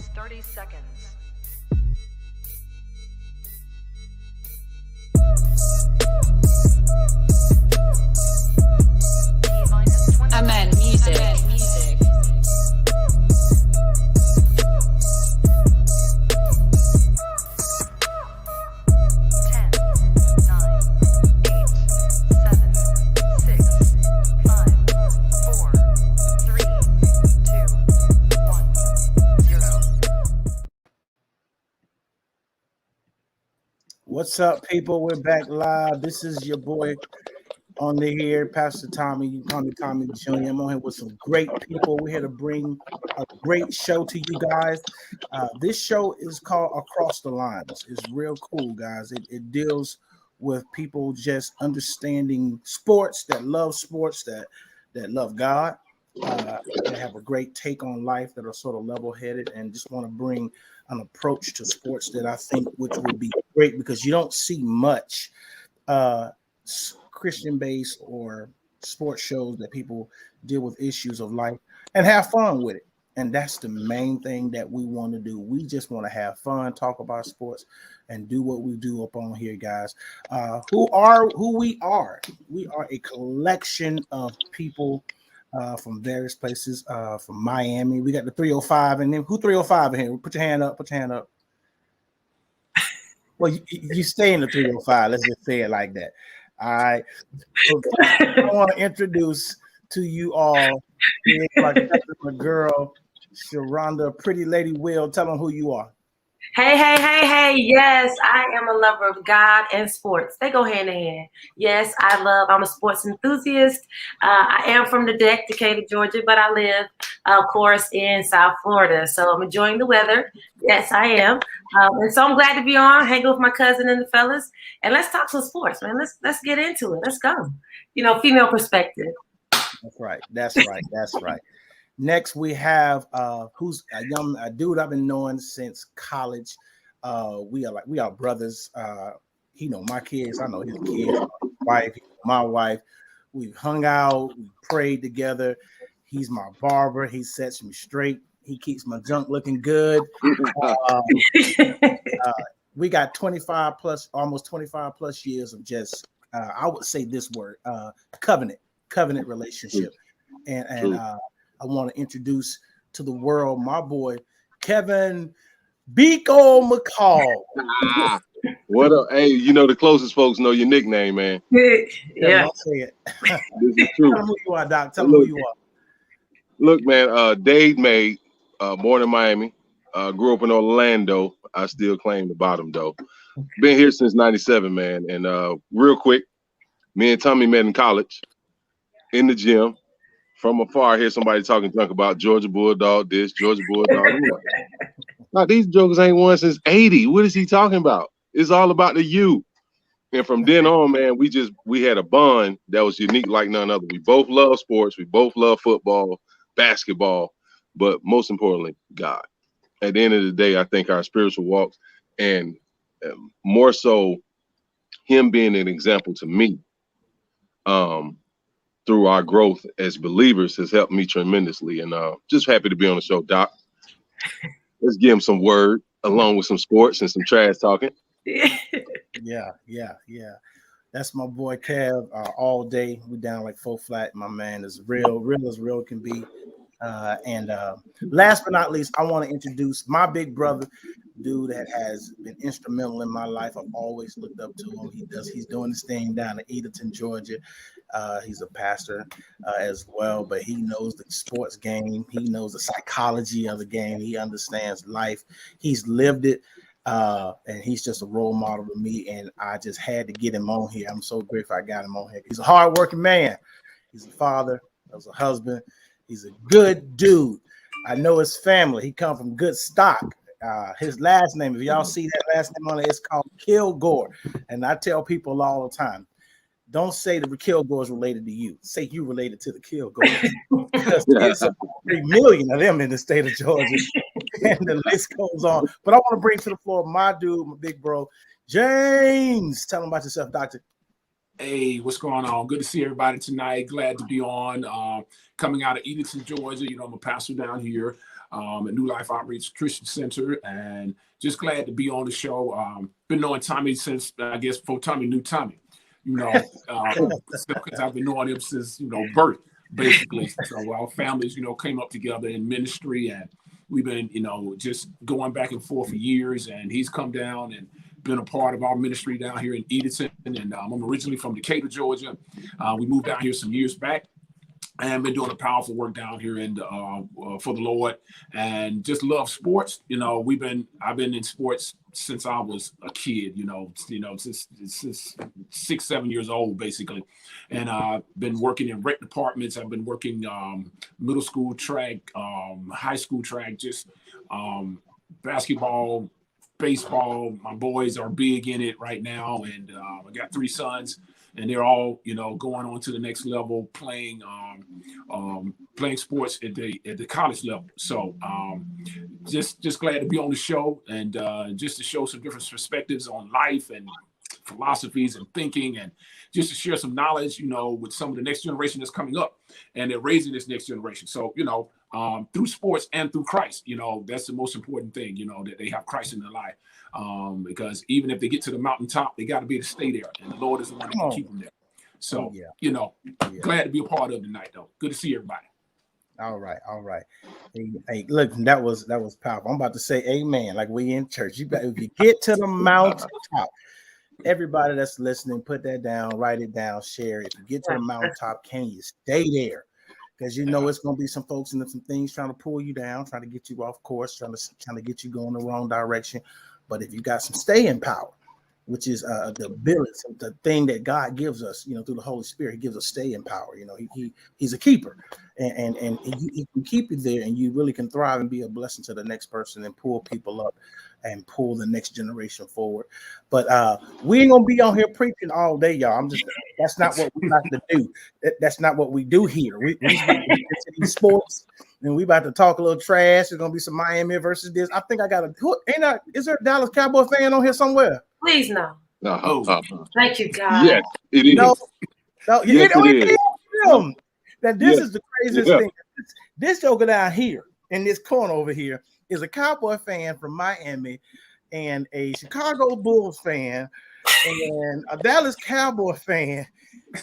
minus 30 seconds. T-minus 20 Amen. Music. Amen. Music. 10, 9, 8, 7, 6, 5, 4, 3, 2, 1, 0. What's up, people? We're back live. This is your boy on the here, Pastor Tommy. You can call me Tommy Jr. I'm on here with some great people. We're here to bring a great show to you guys. This show is called Across the Lines. It's real cool, guys. It deals with people just understanding sports, that love God, that have a great take on life, that are sort of level-headed, and just want to bring an approach to sports that I think which would be great, because you don't see much Christian-based or sports shows that people deal with issues of life and have fun with it. And that's the main thing that we want to do. We just want to have fun, talk about sports, and do what we do up on here, guys. Who we are. We are a collection of people from various places, from Miami. We got the 305, and then who 305 in here? Put your hand up. Put your hand up. Well, you stay in the 305. Let's just say it like that. All right. So I want to introduce to you all my girl, Sheranda, pretty lady Will. Tell them who you are. Hey. Yes, I am a lover of God and sports. They go hand in hand. Yes, I'm a sports enthusiast. I am from the Decatur, Georgia, but I live, of course, in South Florida. So I'm enjoying the weather. Yes, I am. And so I'm glad to be on, hang with my cousin and the fellas. And let's talk some sports, man. Let's get into it. Let's go. Female perspective. That's right. Next, we have who's a dude I've been knowing since college. We are brothers. He know my kids. I know his kids. My wife. We've hung out. We prayed together. He's my barber. He sets me straight. He keeps my junk looking good. We got 25 plus, almost 25 plus years of just, I would say this word, covenant relationship. And I want to introduce to the world my boy, Kevin Beako McCall. What up? Hey, the closest folks know your nickname, man. Yeah. I'll say it. This is true. Tell them who you are, Doc. Tell them who you are. Look, man, Dade May, born in Miami, grew up in Orlando. I still claim the bottom, though. Been here since 97, man. And real quick, me and Tommy met in college, in the gym. From afar, I hear somebody talking junk about Georgia Bulldog this, Georgia Bulldog. Now, these jokers ain't won since 80. What is he talking about? It's all about the U. And from then on, man, we had a bond that was unique like none other. We both love sports. We both love football, basketball, but most importantly, God. At the end of the day, I think our spiritual walks, and more so him being an example to me, through our growth as believers, has helped me tremendously. And just happy to be on the show, Doc. Let's give him some word along with some sports and some trash talking. Yeah. That's my boy Kev. All day we down like 4 flat. My man is real as real can be. And last but not least, I want to introduce my big brother, dude that has been instrumental in my life. I've always looked up to him. He's doing this thing down in Edenton, Georgia. He's a pastor as well, but he knows the sports game. He knows the psychology of the game. He understands life. He's lived it. And he's just a role model to me. And I just had to get him on here. I'm so grateful I got him on here. He's a hardworking man. He's a father. He's a husband. He's a good dude. I know his family. He come from good stock. His last name, if y'all see that last name on it, it's called Kilgore. And I tell people all the time, don't say the Kilgore is related to you. Say you related to the Kilgore. Because there's 3 million of them in the state of Georgia. And the list goes on. But I want to bring to the floor my dude, my big bro, James. Tell him about yourself, Doctor. Hey, what's going on? Good to see everybody tonight. Glad to be on. Coming out of Edenton, Georgia. I'm a pastor down here. at New Life Outreach Christian Center, and just glad to be on the show. Been knowing Tommy since, I guess, before Tommy knew Tommy, because I've been knowing him since, birth, basically. So our families, came up together in ministry, and we've been, just going back and forth for years, and he's come down and been a part of our ministry down here in Edenton, and I'm originally from Decatur, Georgia. We moved down here some years back, and been doing a powerful work down here for the Lord, and just love sports. I've been in sports since I was a kid. Since 6, 7 years old, basically, and I've been working in rec departments. I've been working middle school track, high school track, just basketball, baseball. My boys are big in it right now, and I got 3 sons. And they're all, going on to the next level, playing sports at the college level. So just glad to be on the show, and just to show some different perspectives on life and philosophies and thinking, and just to share some knowledge, with some of the next generation that's coming up, and they're raising this next generation. So, through sports and through Christ, that's the most important thing, that they have Christ in their life. Because even if they get to the mountaintop, they got to be able to stay there, and the Lord is the one that can keep them there. So, glad to be a part of tonight, though. Good to see everybody. All right. Hey, look, that was powerful. I'm about to say amen, like we in church. If you get to the mountaintop, everybody that's listening, put that down, write it down, share it. If you get to the mountaintop, can you stay there? Because it's going to be some folks and some things trying to pull you down, trying to get you off course, trying to get you going the wrong direction. But if you got some staying power, which is the ability, the thing that God gives us, through the Holy Spirit, He gives us staying power. He's a keeper, and he can keep you there, and you really can thrive and be a blessing to the next person and pull people up and pull the next generation forward. But we ain't gonna be on here preaching all day, y'all. That's not what we like to do. That's not what we do here. We about to get into these sports, and we about to talk a little trash. There's gonna be some Miami versus this. I think I got is there a Dallas Cowboy fan on here somewhere? Please no. Thank you, God. Yes, it is. No, yes, it is. That this is the craziest thing. This joker down here in this corner over here is a Cowboy fan from Miami, and a Chicago Bulls fan, and a Dallas Cowboy fan.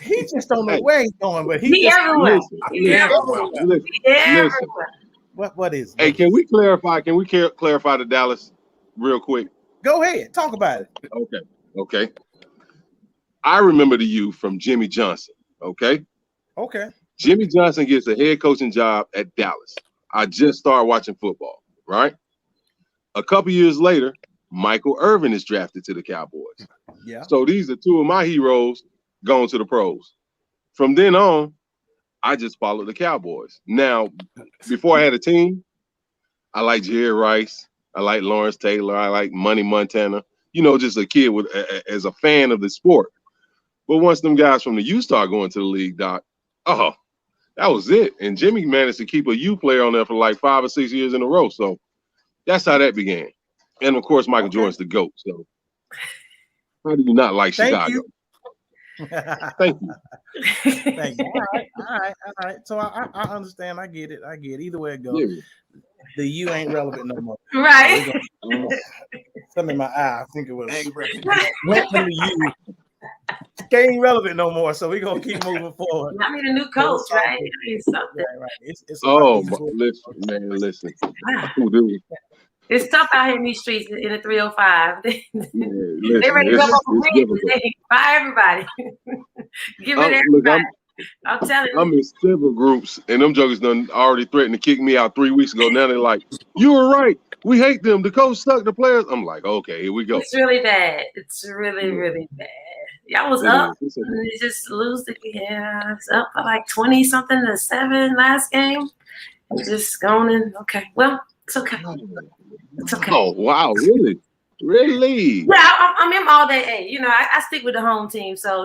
He's just on the way he's going, but He everywhere. Listen. What is it? Hey, can we clarify the Dallas real quick? Go ahead, talk about it. Okay. I remember the you from Jimmy Johnson. Okay. Jimmy Johnson gets a head coaching job at Dallas. I just started watching football, right? A couple years later, Michael Irvin is drafted to the Cowboys. Yeah. So these are 2 of my heroes going to the pros. From then on, I just followed the Cowboys. Now, before I had a team, I like Jerry Rice. I like Lawrence Taylor. I like Money Montana. Just a kid as a fan of the sport. But once them guys from the U start going to the league, Doc, that was it. And Jimmy managed to keep a U player on there for like 5 or 6 years in a row. So that's how that began. And of course, Michael Jordan's the GOAT. So how do you not like Chicago? Thank you. Thank you. All right. So I understand. I get it. Either way it goes. Yeah. The U ain't relevant no more. Right. Something in my eye. I think it was went from the U. Ain't relevant no more. So we're gonna keep moving forward. I need a new coach, right? I need something. Right. It's listen. It's tough out here in these streets in the 305. They ready to Listen, go up a bridge. They buy everybody. Get rid of everybody. I'm telling you. I'm in several groups, and them jokers done already threatened to kick me out 3 weeks ago. Now they're like, "You were right. We hate them. The coach sucked the players." I'm like, "Okay, here we go." It's really bad. It's really, really bad. Y'all was up, and they just lose the it's up by like 20-something to 7 last game. Just going in. Okay, well, it's okay. It's okay. Oh wow, really? Really? Yeah, I'm in all day. Hey, I stick with the home team. So,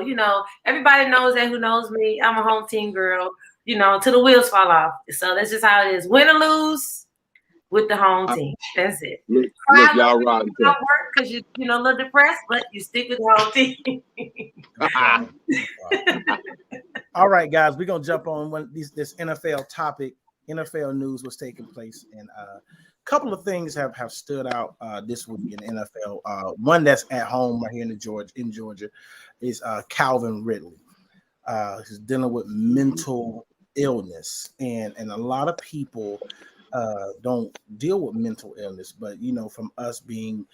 everybody knows that who knows me. I'm a home team girl, till the wheels fall off. So that's just how it is. Win or lose with the home team. That's it. Look y'all riding. Because you're a little depressed, but you stick with the home team. All right, guys, we're gonna jump on this NFL topic. NFL news was taking place, and a couple of things have stood out this week in the NFL. One that's at home right here in Georgia is Calvin Ridley. He's dealing with mental illness, and a lot of people don't deal with mental illness, but from us being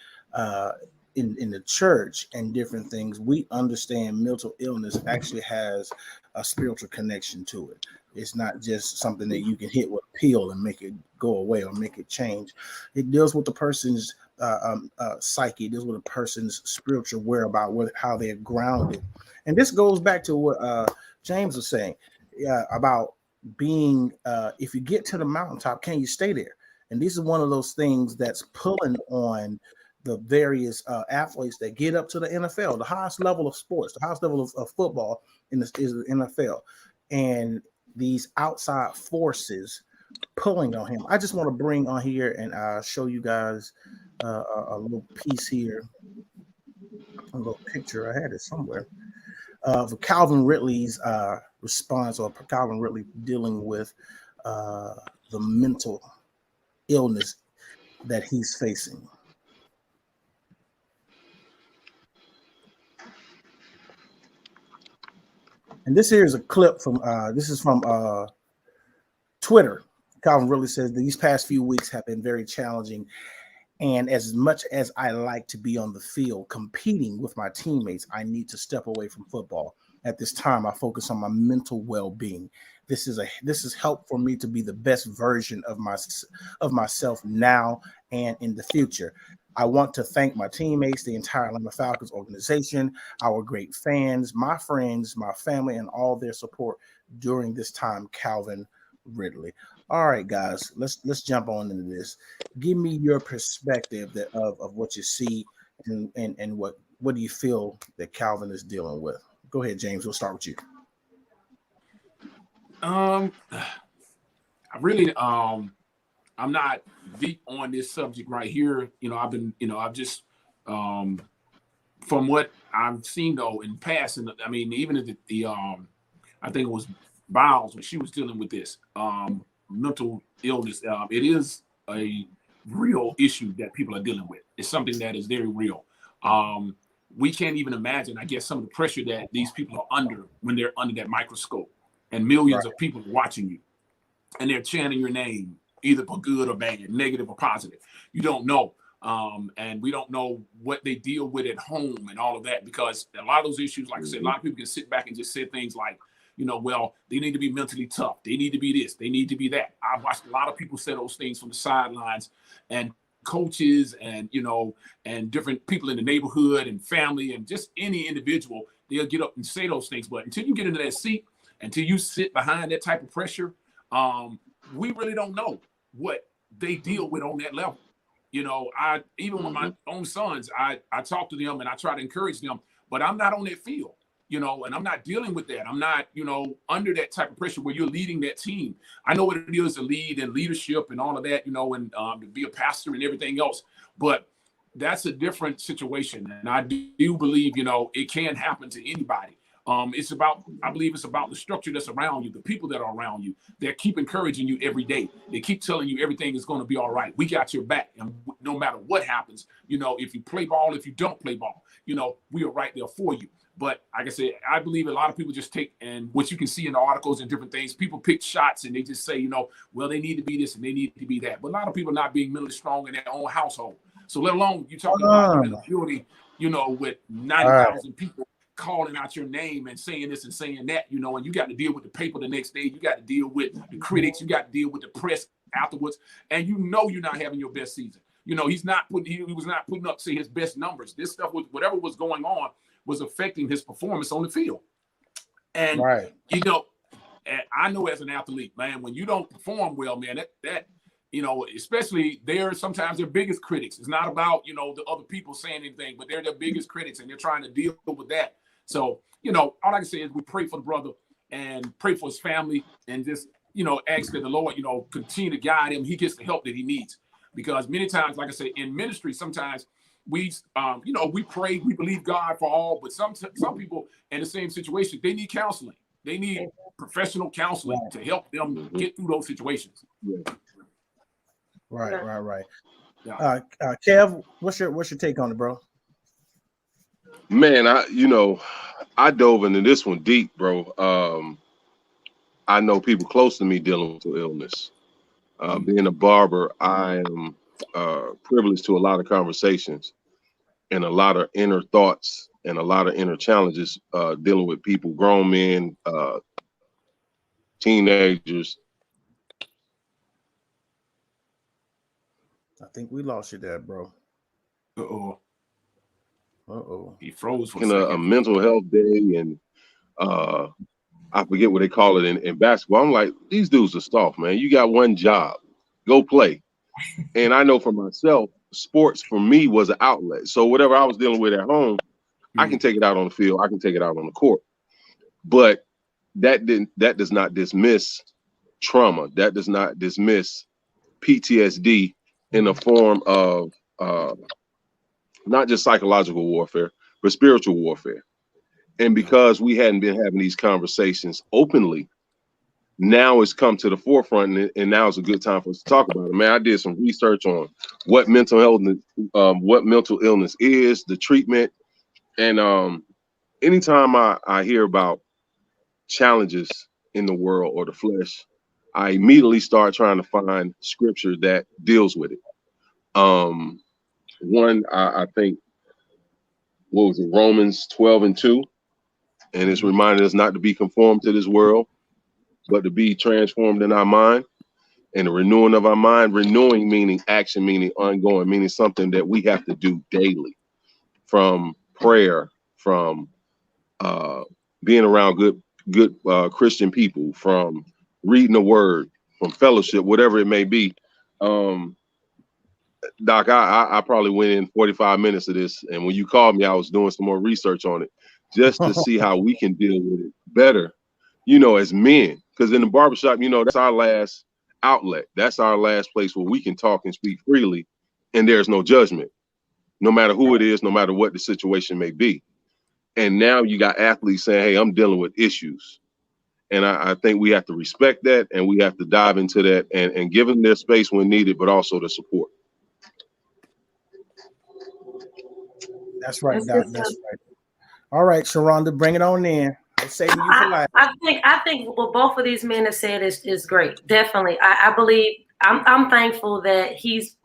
in the church and different things, we understand mental illness actually has a spiritual connection to it. It's not just something that you can hit with a pill and make it go away or make it change. It deals with the person's psyche. It deals with a person's spiritual whereabout, how they're grounded. And this goes back to what James was saying about being, if you get to the mountaintop, can you stay there? And this is one of those things that's pulling on the various athletes that get up to the NFL, the highest level of sports, the highest level of football is the NFL. And these outside forces pulling on him. I just want to bring on here and show you guys a little piece here, a little picture. I had it somewhere. For Calvin Ridley's response, or Calvin Ridley dealing with the mental illness that he's facing. And this here is a clip from Twitter. Calvin Ridley says these past few weeks have been very challenging. And as much as I like to be on the field competing with my teammates, I need to step away from football. At this time, I focus on my mental well-being. This is help for me to be the best version of myself now and in the future. I want to thank my teammates, the entire Atlanta Falcons organization, our great fans, my friends, my family, and all their support during this time. Calvin Ridley. All right, guys, let's jump on into this. Give me your perspective of what you see and what do you feel that Calvin is dealing with. Go ahead, James. We'll start with you. I really I'm not deep on this subject right here. I've just from what I've seen though in passing. I mean, even at the I think it was Biles when she was dealing with this mental illness. It is a real issue that people are dealing with. It's something that is very real. We can't even imagine, I guess, some of the pressure that these people are under when they're under that microscope and millions of people watching you and they're chanting your name, either for good or bad, negative or positive. You don't know. And we don't know what they deal with at home and all of that, because a lot of those issues, like I said, a lot of people can sit back and just say things like, well, they need to be mentally tough. They need to be this. They need to be that. I've watched a lot of people say those things from the sidelines, and coaches and, and different people in the neighborhood and family and just any individual, they'll get up and say those things. But until you get into that seat, until you sit behind that type of pressure, we really don't know what they deal with on that level. I even with my own sons, I talk to them and I try to encourage them, but I'm not on that field, and I'm not dealing with that. I'm not, under that type of pressure where you're leading that team. I know what it is to lead and leadership and all of that, and to be a pastor and everything else, but that's a different situation. And I do believe, it can happen to anybody. I believe it's about the structure that's around you, the people that are around you that keep encouraging you every day. They keep telling you everything is going to be all right. We got your back. And no matter what happens, if you play ball, if you don't play ball, we are right there for you. But like I said, I believe a lot of people just take, and what you can see in the articles and different things, people pick shots and they just say, well, they need to be this and they need to be that. But a lot of people are not being mentally strong in their own household. So let alone you talking about in a building, with 90,000 people calling out your name and saying this and saying that, and you got to deal with the paper the next day. You got to deal with the critics. You got to deal with the press afterwards. And you're not having your best season. He was not putting up, say, his best numbers. This stuff was, whatever was going on was affecting his performance on the field. And, and I know as an athlete, man, when you don't perform well, man, that especially sometimes their biggest critics. It's not about, the other people saying anything, but they're their biggest critics and they're trying to deal with that. So, all I can say is we pray for the brother and pray for his family and just, ask that the Lord, continue to guide him. He gets the help that he needs, because many times, like I say, in ministry, sometimes we pray, we believe God for all, but some people in the same situation, they need counseling. They need professional counseling to help them get through those situations. Right. Yeah. Kev, what's your take on it, bro? Man, I dove into this one deep, bro. I know people close to me dealing with illness. Being a barber, I am privileged to a lot of conversations and a lot of inner thoughts and a lot of inner challenges dealing with people, grown men, teenagers. I think we lost you there, bro. He froze for In a a second. mental health day, and I forget what they call it in basketball. I'm like, these dudes are soft, man. You got one job, go play. And I know for myself, sports for me was an outlet. So whatever I was dealing with at home, I can take it out on the field. I can take it out on the court. But that does not dismiss trauma. That does not dismiss PTSD in the form of not just psychological warfare, but spiritual warfare. And because we hadn't been having these conversations openly, now it's come to the forefront, and now it's a good time for us to talk about it. Man, I did some research on what mental illness is, the treatment, and anytime I hear about challenges in the world or the flesh, I immediately start trying to find scripture that deals with it. One, I think, what was it, Romans 12:2, and it's reminding us not to be conformed to this world, but to be transformed in our mind, and the renewing of our mind. Renewing meaning action, meaning ongoing, meaning something that we have to do daily, from prayer, from being around good Christian people, from reading the word, from fellowship, whatever it may be. Doc, I probably went in 45 minutes of this, and when you called me, I was doing some more research on it just to see how we can deal with it better, as men. Because in the barbershop, that's our last outlet. That's our last place where we can talk and speak freely, and there's no judgment, no matter who it is, no matter what the situation may be. And now you got athletes saying, hey, I'm dealing with issues. And I think we have to respect that, and we have to dive into that and give them their space when needed, but also the support. That's right, Doc. That's right. All right, Sheranda, bring it on in. I'm saving you for life. I think what both of these men have said is great. Definitely. I believe I'm thankful that he's,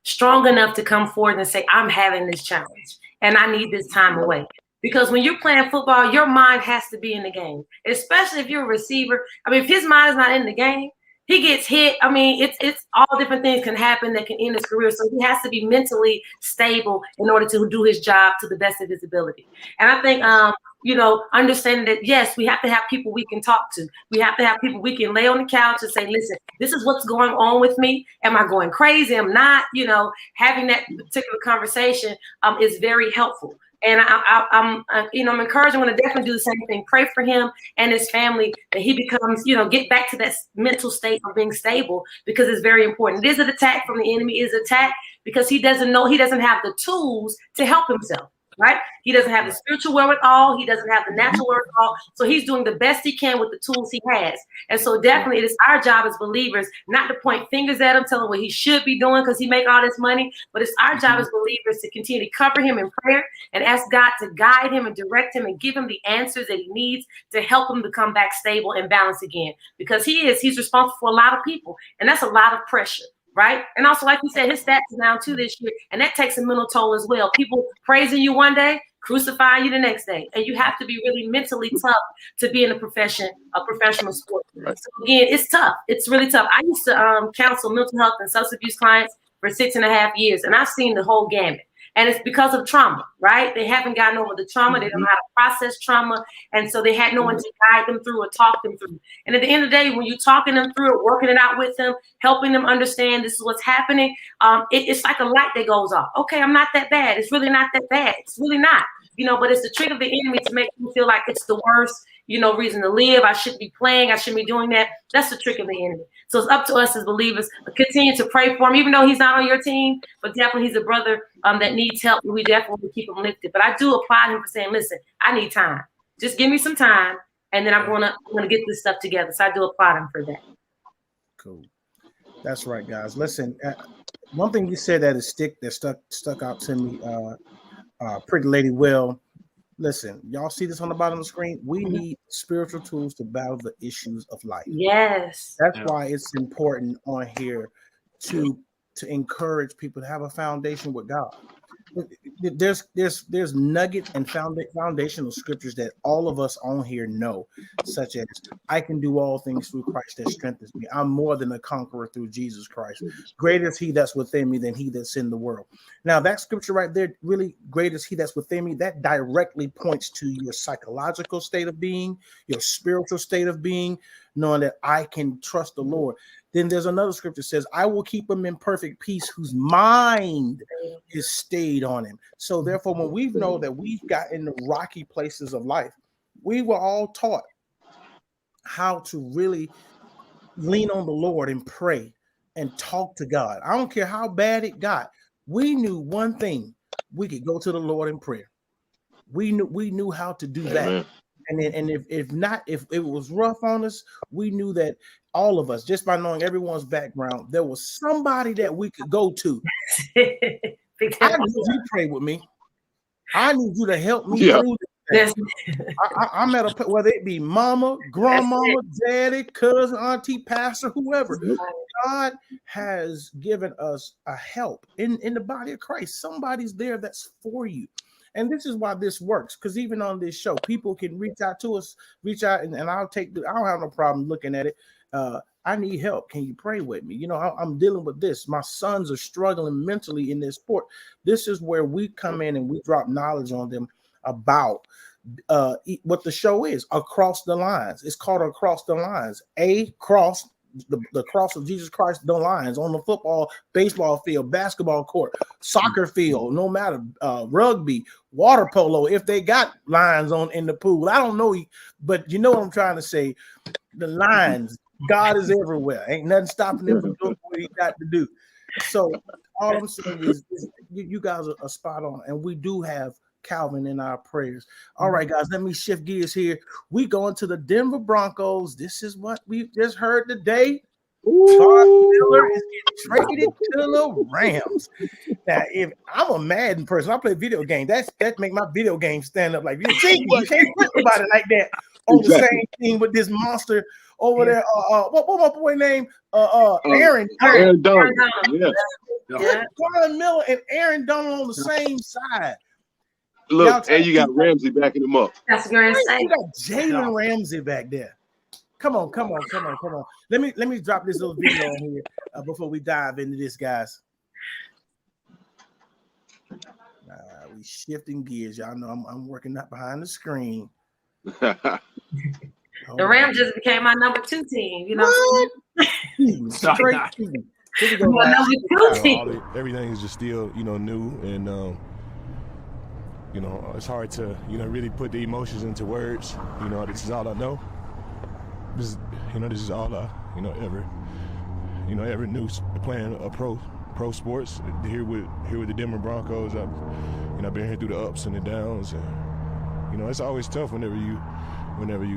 strong enough to come forward and say, I'm having this challenge and I need this time away. Because when you're playing football, your mind has to be in the game, especially if you're a receiver. I mean, if his mind is not in the game, he gets hit. I mean, it's all different things can happen that can end his career. So he has to be mentally stable in order to do his job to the best of his ability. And I think, understanding that, yes, we have to have people we can talk to. We have to have people we can lay on the couch and say, listen, this is what's going on with me. Am I going crazy? I'm not, having that particular conversation is very helpful. And I'm encouraging. I'm going to definitely do the same thing. Pray for him and his family that he becomes, get back to that mental state of being stable, because it's very important. It is an attack from the enemy. It is an attack because he doesn't have the tools to help himself. Right? He doesn't have the spiritual wherewithal. He doesn't have the natural wherewithal. So he's doing the best he can with the tools he has. And so definitely it is our job as believers not to point fingers at him, tell him what he should be doing because he make all this money. But it's our job as believers to continue to cover him in prayer and ask God to guide him and direct him and give him the answers that he needs to help him to come back stable and balanced again. Because he's responsible for a lot of people. And that's a lot of pressure. Right. And also, like you said, his stats is down too this year. And that takes a mental toll as well. People praising you one day, crucifying you the next day. And you have to be really mentally tough to be in a professional sport. So again, it's tough. It's really tough. I used to counsel mental health and substance abuse clients for 6.5 years. And I've seen the whole gamut. And it's because of trauma, right? They haven't gotten over the trauma. They don't know how to process trauma. And so they had no one to guide them through or talk them through. And at the end of the day, when you're talking them through it, working it out with them, helping them understand this is what's happening, it's like a light that goes off. Okay, I'm not that bad. It's really not that bad. It's really not. But it's the trick of the enemy to make you feel like it's the worst, reason to live. I shouldn't be playing. I shouldn't be doing that. That's the trick of the enemy. So it's up to us as believers to continue to pray for him, even though he's not on your team, but definitely he's a brother that needs help. And we definitely keep him lifted. But I do applaud him for saying, listen, I need time. Just give me some time. and then I'm gonna get this stuff together. So I do applaud him for that. Cool. That's right, guys. Listen, one thing you said that stuck out to me, Pretty Lady Will. Listen, y'all see this on the bottom of the screen? We need spiritual tools to battle the issues of life. Yes. That's why it's important on here to encourage people to have a foundation with God. There's nugget and foundational scriptures that all of us on here know, such as I can do all things through Christ that strengthens me. I'm more than a conqueror through Jesus Christ. Greater is he that's within me than he that's in the world. Now that scripture right there, really, greater is he that's within me, that directly points to your psychological state of being, your spiritual state of being, knowing that I can trust the Lord. Then there's another scripture that says, I will keep him in perfect peace whose mind is stayed on him. So therefore, when we know that we've got in the rocky places of life, we were all taught how to really lean on the Lord and pray and talk to God. I don't care how bad it got. We knew one thing: we could go to the Lord in prayer. We knew how to do that. Amen. And if it was rough on us, we knew that all of us, just by knowing everyone's background, there was somebody that we could go to. I need you to pray with me. I need you to help me through this thing. I'm at a, whether it be mama, grandmama, daddy, cousin, auntie, pastor, whoever. God has given us a help in the body of Christ. Somebody's there that's for you. And this is why this works, because even on this show, people can reach out to us, and I don't have no problem looking at it. I need help. Can you pray with me? You know, I'm dealing with this. My sons are struggling mentally in this sport. This is where we come in and we drop knowledge on them about what the show is, Across the Lines. It's called Across the Lines. Cross, the cross of Jesus Christ, the lines on the football, baseball field, basketball court, soccer field, no matter rugby, water polo, if they got lines on in the pool. I don't know, but you know what I'm trying to say. The lines, God is everywhere. Ain't nothing stopping him from doing what he got to do. So all I'm saying is you guys are spot on, and we do have Calvin in our prayers. All right, guys, let me shift gears here. We going to the Denver Broncos. This is what we just heard today. Von Miller is getting traded to the Rams. Now, if I'm a Madden person, I play video games. That make my video game stand up like you can't put about it like that on the same team with this monster over there. What my boy name? Aaron Donald. Yeah. Von Miller and Aaron Donald on the same side. Look, and you got Ramsey backing him up. That's great. You got Jalen Ramsey back there. Come on. Let me drop this little video on here before we dive into this, guys. We shifting gears. Y'all know I'm working up behind the screen. The Rams just became my number 2 team. You know, straight number 2 team. Everything is just still, new, and it's hard to, really put the emotions into words. This is all I know. This is all I, ever knew playing a pro sports here with the Denver Broncos. I've been here through the ups and the downs, and it's always tough whenever you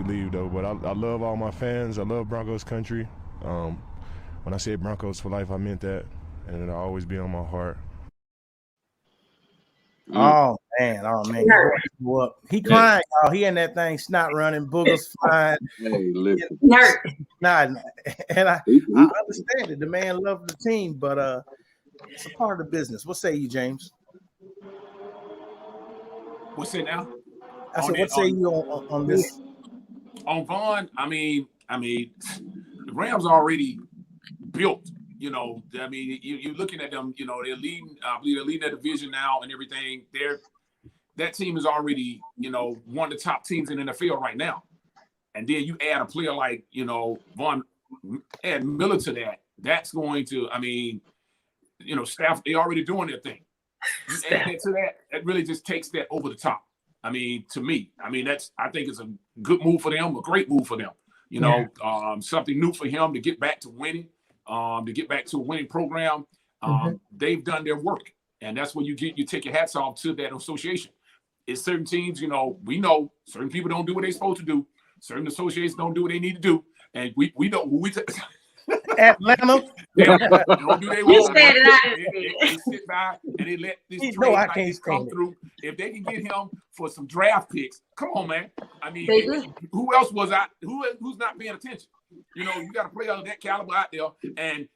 leave though. But I love all my fans. I love Broncos country. When I said Broncos for life, I meant that, and it'll always be on my heart. Oh man. He crying, y'all. He in that thing, snot running, boogers flying. Hey, listen. Nah, and I understand it. The man loved the team, but it's a part of the business. What say you, James? What's it now? I said, what say you on this? On Vaughn, I mean, the Rams already built. You're looking at them. They're leading. I believe they're leading that division now and everything. That team is already, one of the top teams in the NFL right now. And then you add a player like, Von, add Miller to that. That's going to, staff. They're already doing their thing. You add that to that. That really just takes that over the top. To me, I think it's a good move for them, a great move for them. Something new for him to get back to winning. To get back to a winning program, they've done their work, and that's when you take your hats off to that association. It's certain teams, we know certain people don't do what they're supposed to do, Certain associations don't do what they need to do, and we know who we. Atlanta. They don't do their You homework. said it, I didn't say They sit by and they let this You trade know I like can't this come stand it. through. If they can get him for some draft picks, come on, man. I mean, They do. who else was I? Who's not paying attention? You know, you got a player of that caliber out there, and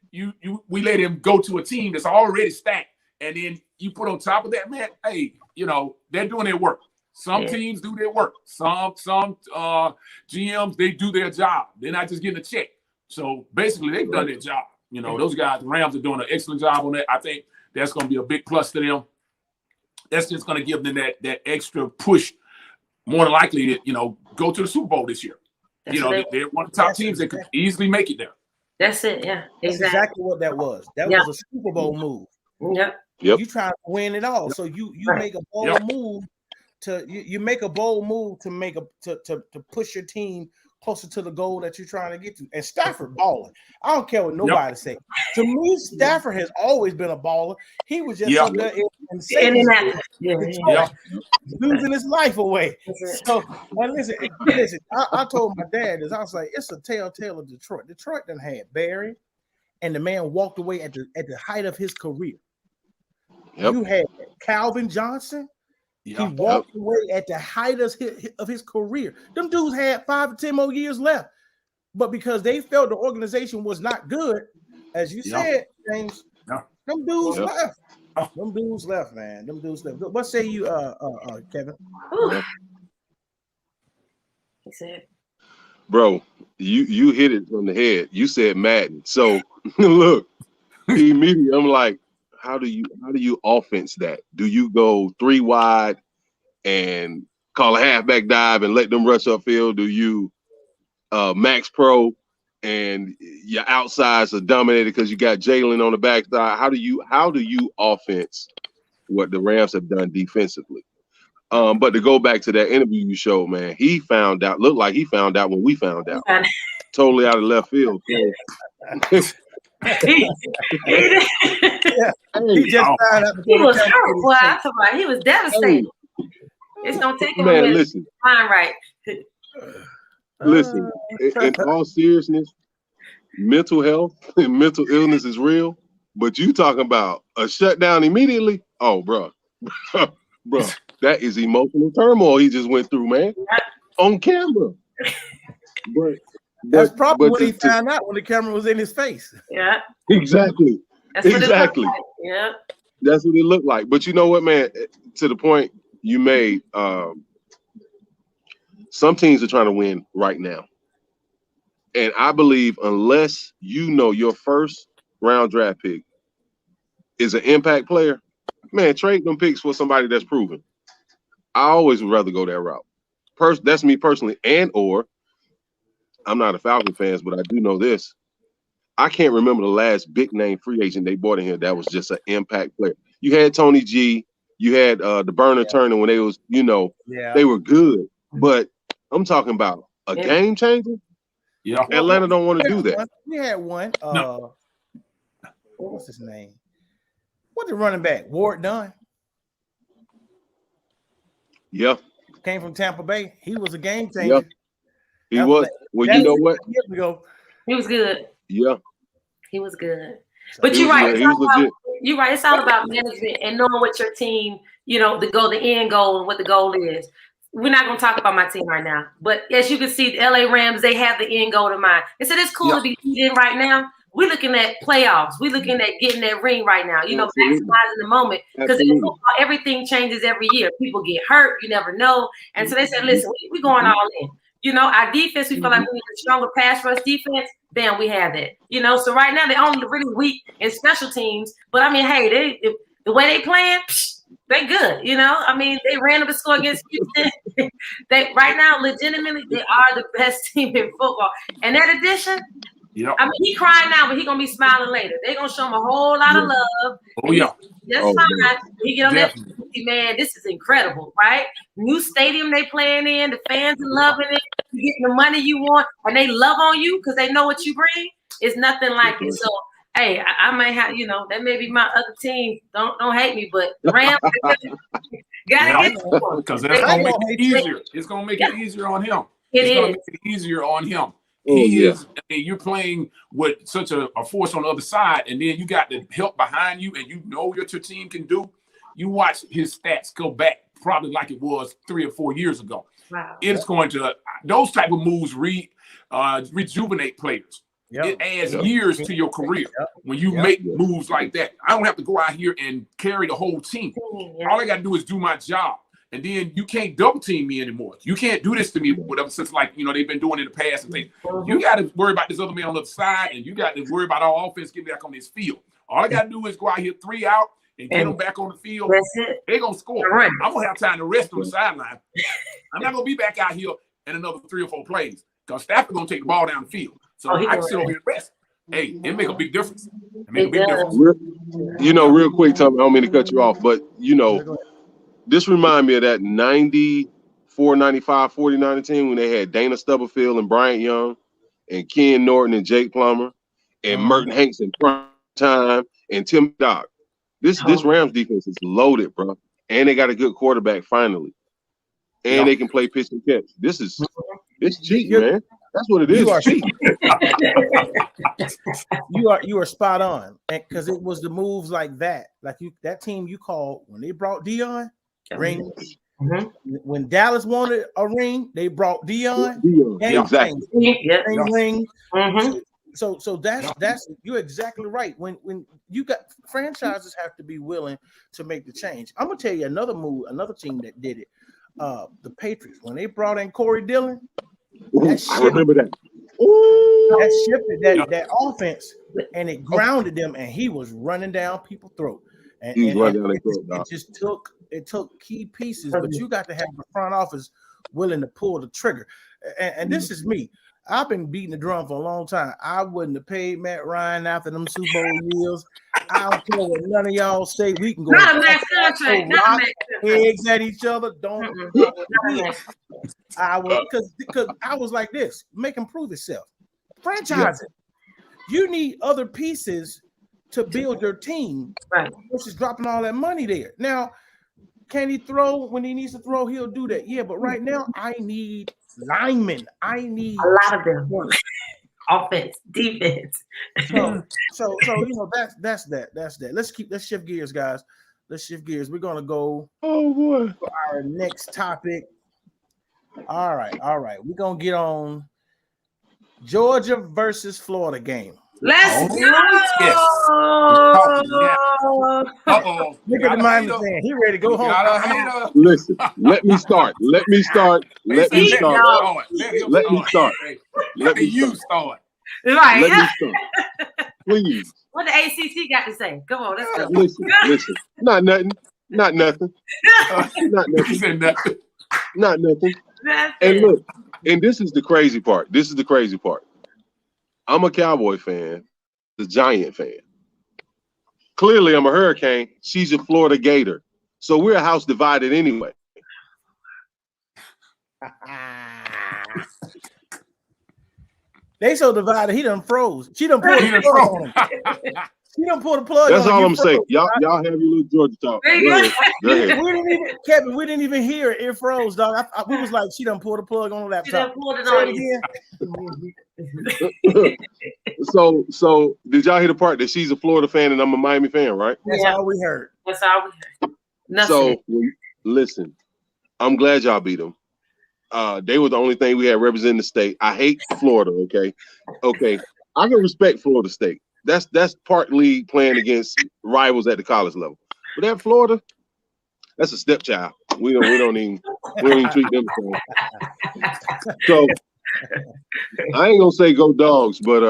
we let him go to a team that's already stacked, and then you put on top of that, man. Hey, you know, they're doing their work. Some teams do their work. Some GMs, they do their job. They're not just getting a check. So basically, they've done their job. You know, those guys, the Rams, are doing an excellent job on that. I think that's going to be a big plus to them. That's just going to give them that extra push. More than likely, to, you know, go to the Super Bowl this year. That's you know, it. they're one of the top teams that could easily make it there. That's it. Yeah, That's exactly what that was. That Yeah. was a Super Bowl move. Yep. Yep. You trying to win it all, so you Right. make a bold move to you make a bold move to make to push your team closer to the goal that you're trying to get to. And Stafford balling. I don't care what nobody say. To me, Stafford has always been a baller. He was just up there in Satan's losing his life away. So, and listen, I told my dad this. I was like, it's a telltale of Detroit. Detroit done had Barry, and the man walked away at the height of his career. Yep. You had Calvin Johnson. He walked away at the height of his career. Them dudes had 5 or 10 more years left. But because they felt the organization was not good, as you said, James, them dudes left. Them dudes left, man. Them dudes left. What say you, Kevin? He said, Bro, you hit it on the head. You said Madden. So look, immediately I'm like, how do you offense that? Do you go 3 wide and call a halfback dive and let them rush upfield? Do you max pro and your outsides are dominated because you got Jalen on the backside? How do you offense what the Rams have done defensively? But to go back to that interview you showed, man, looked like he found out when we found out. Totally out of left field. He just found out. He was hurt. Boy, I told you, he was devastated. It's gonna take him a minute. Listen. Fine, right. Listen, in all seriousness, mental health and mental illness is real. But you talking about a shutdown immediately? Oh, bro, that is emotional turmoil he just went through, man, on camera. But that's probably what he found out when the camera was in his face. Yeah, exactly. That's what exactly. It like. Yeah, that's what it looked like. But you know what, man? To the point you made, some teams are trying to win right now, and I believe unless you know your first round draft pick is an impact player, man, trade them picks for somebody that's proven. I always would rather go that route. That's me personally, or I'm not a Falcon fan, but I do know this. I can't remember the last big name free agent they bought in here that was just an impact player. You had Tony G, you had the Burner Turner when they was, they were good. But I'm talking about a game changer. Yeah, Atlanta don't want to do that. We had one. What's his name? What the running back? Ward Dunn. Yeah. Came from Tampa Bay. He was a game changer. Yeah. He was. Well, you know what? He was good. Yeah. He was good. But you're right. You're right. It's all about management and knowing what your team, the end goal and what the goal is. We're not going to talk about my team right now. But as you can see, the LA Rams, they have the end goal in mind. They said it's cool to be in right now. We're looking at playoffs. We're looking at getting that ring right now, maximizing the moment. Because in football, everything changes every year. People get hurt. You never know. And so they said, listen, we're going all in. Our defense, we feel like we need a stronger pass rush defense. Bam, we have that. So right now, they're only really weak in special teams. But, I mean, hey, the way they playing, they good. They ran up a score against Houston. Right now, legitimately, they are the best team in football. And that addition, he crying now, but he gonna be smiling later. They gonna show him a whole lot of love. Oh yeah, that's fine. He get on that, man. This is incredible, right? New stadium they playing in, the fans are loving it. You getting the money you want, and they love on you because they know what you bring. It's nothing like it. So, hey, I might have, that may be my other team. Don't hate me, but the Rams gotta get because that's gonna make it easier. It's gonna make it easier on him. It's It going is. to make it easier on him. Oh, He yeah. is, and you're playing with such a force on the other side, and then you got the help behind you, and you know what your team can do. You watch his stats go back probably like it was 3 or 4 years ago. Wow. It's going to, those type of moves rejuvenate players. Yep. It adds Yep. years to your career when you Yep. make moves like that. I don't have to go out here and carry the whole team. Yeah. All I got to do is do my job. And then you can't double team me anymore. You can't do this to me, whatever, since like, they've been doing in the past and things. You got to worry about this other man on the other side, and you got to worry about our offense getting back on this field. All I got to do is go out here 3 out and get them back on the field. That's it. They're going to score. Right. I'm going to have time to rest on the sideline. I'm not going to be back out here in another 3 or 4 plays because Stafford's going to take the ball down the field. So Oh, he I can gonna sit over here and rest. Hey, it make a big difference. It make a It big does. difference. Real quick, Tommy, I don't mean to cut you off, but this remind me of that 94, 95, 49 team when they had Dana Stubblefield and Bryant Young and Ken Norton and Jake Plummer and Merton Hanks in prime time and Tim Dock. This Rams defense is loaded, bro. And they got a good quarterback finally. And they can play pitch and catch. It's cheap, man. That's what it is. You are cheap. You are spot on, because it was the moves like that, that team you called when they brought Dion ring. Mhm. When Dallas wanted a ring, they brought Dion. Exactly. Ring. Mhm. So that's you're exactly right. When you got franchises have to be willing to make the change. I'm gonna tell you another team that did it. The Patriots, when they brought in Corey Dillon, I remember that. that shifted that offense, and it grounded them, and he was running down people's throat. And, He's running and down their throat, dog. it just took key pieces, but you got to have the front office willing to pull the trigger. And this is me. I've been beating the drum for a long time. I wouldn't have paid Matt Ryan after them Super Bowl years. I don't care what none of y'all say. We can go Not a max contract. Not a rock max contract. eggs at each other. Don't. Not a max. I was because I was like this. Make him prove himself. Franchise it. You need other pieces to build your team, Right. versus dropping all that money there. Now, can he throw when he needs to throw? He'll do that. Yeah, but right now I need linemen. I need A lot of them. Offense, defense. so that's that. Let's shift gears, guys. Let's shift gears. We're gonna go boy. for our next topic. All right. We're gonna get on Georgia versus Florida game. Let's go. Yes. Uh-oh. Look at the Miami fan. He ready to go home. Listen, let me start. Let me start. Let you start. Right. Please. What the ACC got to say? Come on, let's go. Listen. Not nothing. Not nothing. He said nothing. Not nothing. That's And it. look, and this is the crazy part. I'm a Cowboy fan, the Giant fan. Clearly, I'm a Hurricane. She's a Florida Gator. So we're a house divided anyway. They so divided. He done froze. She done pulled the plug on him. She done pulled the plug. That's on him. all You I'm saying. froze. Y'all have your little Georgia talk. There you go. Go ahead. Kevin, we didn't even hear it. It froze, dog. We was like, she done pulled the plug on the She done laptop. pulled it Say on it you. again. So did y'all hear the part that she's a Florida fan and I'm a Miami fan, right? That's Yeah. all we heard. That's all we heard. Nothing. So listen, I'm glad y'all beat them. They were the only thing we had representing the state. I hate Florida. Okay. I can respect Florida State. That's partly playing against rivals at the college level. But at Florida, that's a stepchild. We don't even treat them the same. So I ain't gonna say go dogs, but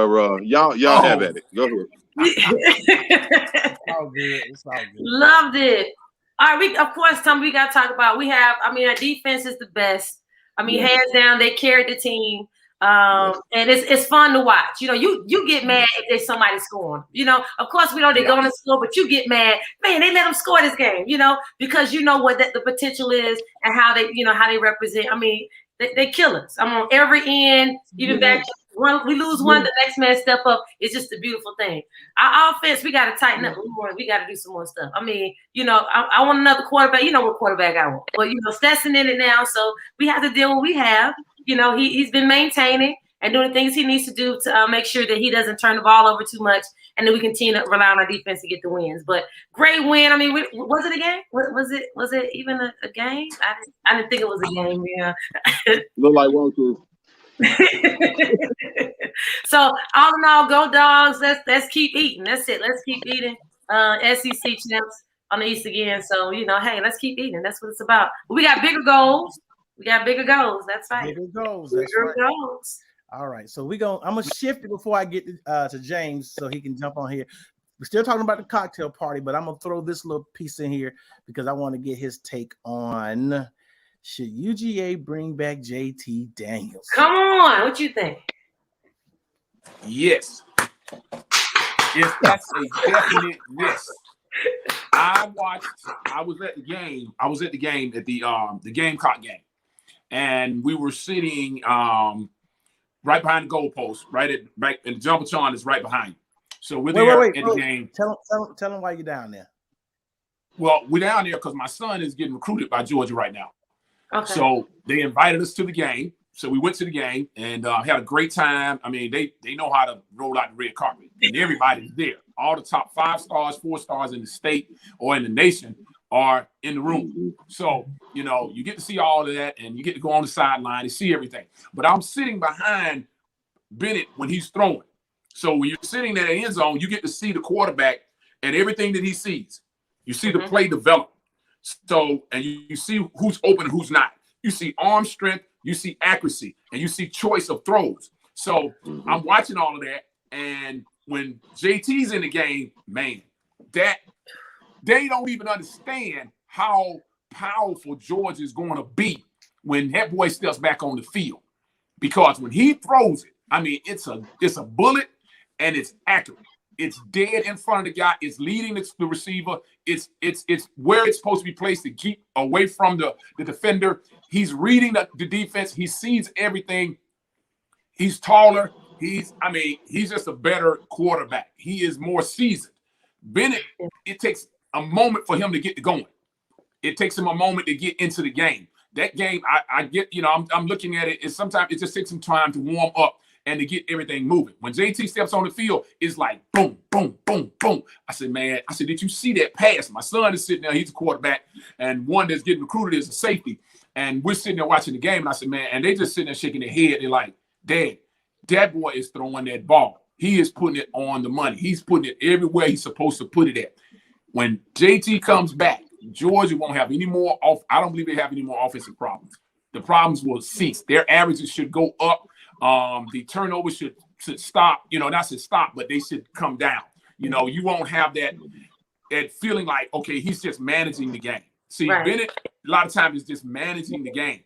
y'all have at it. Go ahead. It's all good. It's all good. Loved it. All right, of course, Tom, we got to talk about. Our defense is the best. Hands down, they carried the team. And it's fun to watch. You get mad if there's somebody scoring. Of course we know they're going to score, but you get mad. Man, they let them score this game. Because you know what the potential is and how they represent. They kill us. I'm on every end. Even back one, we lose one, the next man step up. It's just a beautiful thing. Our offense, we got to tighten up more. We got to do some more stuff. I want another quarterback. You know what quarterback I want. But Stetson in it now, so we have to deal with what we have. you know, he's been maintaining and doing the things he needs to do to make sure that he doesn't turn the ball over too much, and then we continue to rely on our defense to get the wins. But great win. I mean, was it a game? Was it even a game? I didn't think it was a game. Yeah. Look like one too. So all in all, go Dogs. Let's keep eating. That's it. Let's keep eating. SEC champs on the East again. So you know, hey, let's keep eating. That's what it's about. We got bigger goals. That's right. Bigger goals. That's Bigger right. goals. All right. So I'm gonna shift it before I get to James so he can jump on here. We're still talking about the cocktail party, but I'm gonna throw this little piece in here because I want to get his take on should UGA bring back JT Daniels? Come on, what you think? Yes. If that's a definite yes. I was at the game at the Gamecock game. And we were sitting right behind the goalpost, and the Jumbotron is right behind. So we're there at the game. Tell them why you're down there. Well, we're down there because my son is getting recruited by Georgia right now. Okay. So they invited us to the game. So we went to the game and had a great time. I mean, they know how to roll out the red carpet, and everybody's there. All the top 5 stars, 4 stars in the state or in the nation are in the room. So, you know, you get to see all of that and you get to go on the sideline and see everything. But I'm sitting behind Bennett when he's throwing. So when you're sitting in the end zone, you get to see the quarterback and everything that he sees. You see the play develop. So, and you see who's open and who's not. You see arm strength, you see accuracy, and you see choice of throws. So I'm watching all of that. And when JT's in the game, man, that they don't even understand how powerful Georgia is going to be when that boy steps back on the field. Because when he throws it, I mean, it's a bullet and it's accurate. It's dead in front of the guy. It's leading the receiver. It's where it's supposed to be placed to keep away from the defender. He's reading the defense. He sees everything. He's taller. He's just a better quarterback. He is more seasoned. Bennett, it takes a moment for him to get going. It takes him a moment to get into the game. That game, I get, you know, I'm looking at it. Sometimes it just takes some time to warm up and to get everything moving. When JT steps on the field, it's like boom, boom, boom, boom. I said, did you see that pass? My son is sitting there. He's a quarterback, and one that's getting recruited is a safety. And we're sitting there watching the game, and I said, man, and they just sitting there shaking their head. They're like, Dad, that boy is throwing that ball. He is putting it on the money. He's putting it everywhere he's supposed to put it at. When JT comes back, Georgia won't have any more I don't believe they have any more offensive problems. The problems will cease. Their averages should go up. The turnovers should stop. You know, not should stop, but they should come down. You know, you won't have that feeling like, okay, he's just managing the game. See, right. Bennett, a lot of times is just managing the game.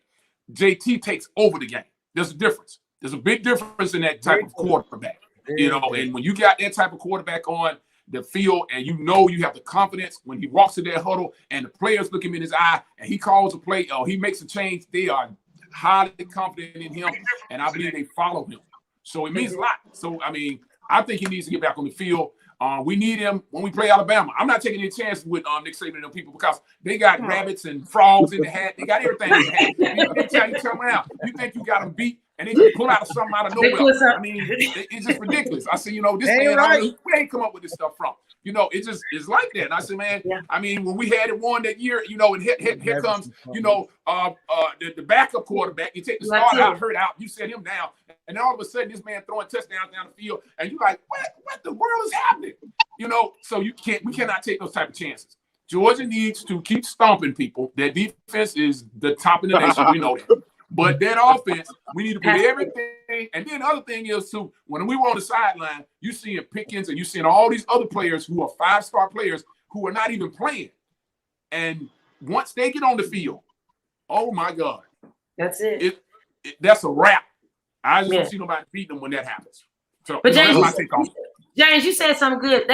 JT takes over the game. There's a difference. There's a big difference in that type of quarterback. You know, and when you got that type of quarterback on the field and you know you have the confidence when he walks to that huddle and the players look him in his eye and he calls a play or he makes a change, they are highly confident in him, and I believe they follow him. So it means a lot. So, I mean, I think he needs to get back on the field. We need him when we play Alabama. I'm not taking any chances with Nick Saban and them people because they got rabbits and frogs in the hat. They got everything in the hat. You come around, you think you got them beat, and they just pull out something out of nowhere. I mean, it's just ridiculous. I said, you know, this man, right. Where they come up with this stuff from? You know, it just is like that. And I said, man, I mean, when we had it won that year, you know, and here comes, you know, the backup quarterback. You take the starter out, hurt out, you set him down, and then all of a sudden this man throwing touchdowns down the field, and you're like, what the world is happening? You know, so we cannot take those type of chances. Georgia needs to keep stomping people. Their defense is the top in the nation. We know that. But that offense, we need to put everything. And then the other thing is, too, when we were on the sideline, you seeing Pickens and you seeing all these other players who are 5-star players who are not even playing. And once they get on the field, oh, my God. That's it. That's a wrap. I just don't see nobody beating them when that happens. So, but James, that's my take on it. James, you said something good.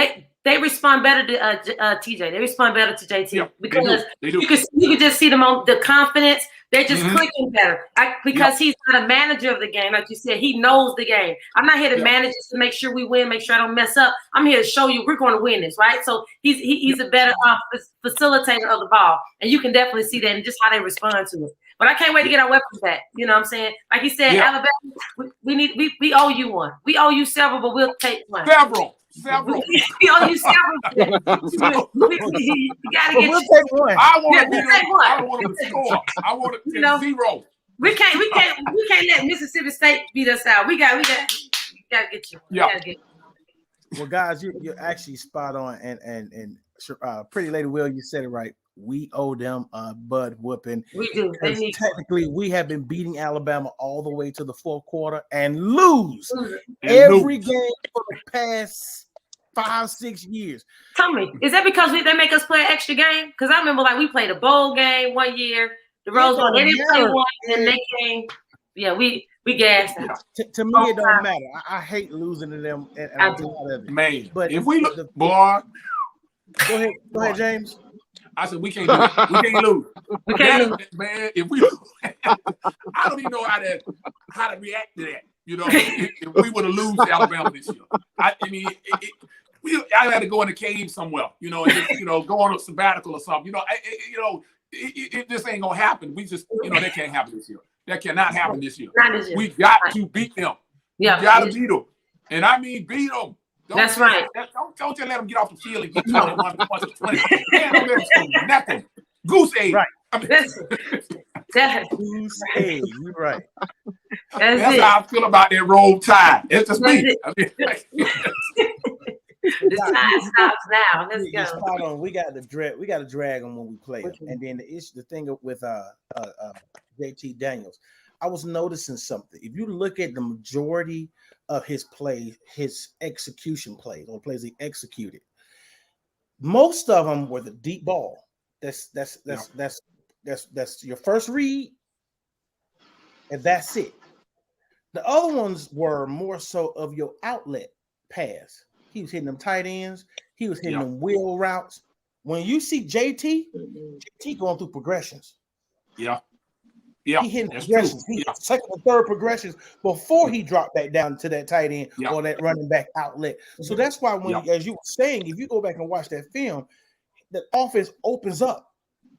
They respond better to TJ. They respond better to JT because they do. You can just see them on the confidence. They're just clicking better because he's not a manager of the game. Like you said, he knows the game. I'm not here to manage this to make sure we win, make sure I don't mess up. I'm here to show you we're going to win this, right? So he's a better facilitator of the ball, and you can definitely see that in just how they respond to it. But I can't wait to get our weapons back. You know what I'm saying? Like you said, Yeah. Alabama, we owe you one. We owe you several, but we'll take one. Several. We owe you several. You gotta get We'll take one. I want Yeah, to we'll beat take them. one. I don't want them to score. I want it to You know, 0. we can't let Mississippi State beat us out. We gotta get you. We Yeah. gotta get you. Well, guys, you're actually spot on, and Pretty Lady Will, you said it right. We owe them a butt whooping. We do. They Because need technically, we have been beating Alabama all the way to the fourth quarter and lose And every lose. game for the past 5-6 years. Tell me, is that because they make us play an extra game? Because I remember like we played a bowl game one year, the Rose Bowl. They didn't play one, and they came. Yeah, we gassed them. To me, it don't matter. I hate losing to them, and I'm tired of it. Man, But if we look, the- boy, Go ahead, James. I said we can't lose. We can't lose. We can't lose. Man, if we, I don't even know how to react to that. You know, if we were to lose to Alabama this year, I mean, I had to go in a cave somewhere. You know, and just, go on a sabbatical or something. It just ain't gonna happen. We just, that can't happen this year. That cannot happen this year. Not this year. We got to beat them. Yeah, we got to beat them, and I mean beat them. That's right. Don't just let them get off the field and get 21 points or 20. Man, don't let them score nothing. Goose egg. Right. I mean, Goose egg. You're right. that's how I feel about that roll tide. It's just me. I mean, the time stops now. Let's You're go. spot on. We got to drag them when we play them. And then the thing with JT Daniels, I was noticing something. If you look at the majority of his plays, his execution plays, or plays he executed, most of them were the deep ball. That's your first read, and that's it. The other ones were more so of your outlet pass. He was hitting them tight ends. He was hitting them wheel routes. When you see JT going through progressions. Yeah. He hitting progressions. He hit second and third progressions before he dropped back down to that tight end or that running back outlet. So that's why as you were saying, if you go back and watch that film, the offense opens up.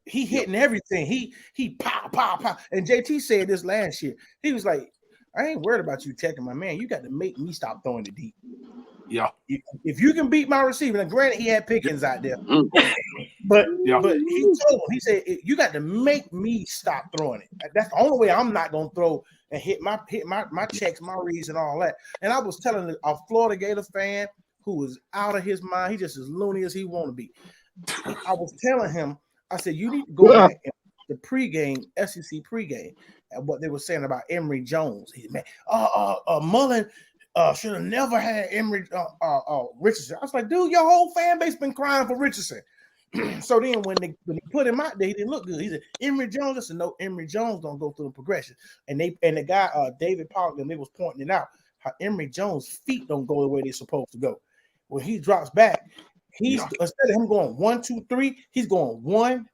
He hitting everything. He pow, pow, pow. And JT said this last year. He was like, I ain't worried about you checking my man. You got to make me stop throwing it deep. Yeah. If you can beat my receiver, and granted he had Pickens out there, but he told him, he said, you got to make me stop throwing it. That's the only way I'm not gonna throw and hit my checks, my reads, and all that. And I was telling a Florida Gator fan who was out of his mind, he just as loony as he want to be. I was telling him, I said, you need to go back and the pregame, SEC pregame, and what they were saying about Emory Jones. He man, Mullen should have never had Emory Richardson. I was like, dude, your whole fan base been crying for Richardson. So then when they put him out there, he didn't look good. He said, Emory Jones. I said, no, Emory Jones don't go through the progression. And the guy, David Pollock, and they was pointing it out, how Emory Jones' feet don't go the way they're supposed to go. When he drops back, instead of him going 1, 2, 3, he's going 1,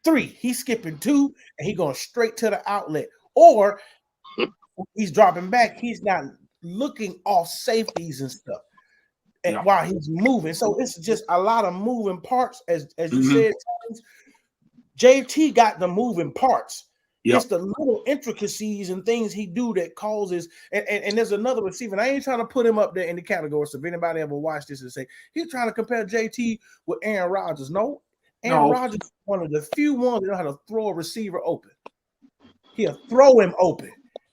3. He's skipping 2, and he's going straight to the outlet. Or he's dropping back, he's not looking off safeties and stuff while he's moving. So it's just a lot of moving parts, as you said. JT got the moving parts. It's the little intricacies and things he do that causes. And there's another receiver. And I ain't trying to put him up there in the category. So if anybody ever watched this and say he's trying to compare JT with Aaron Rodgers, no. Aaron Rodgers is one of the few ones that know how to throw a receiver open. He'll throw him open.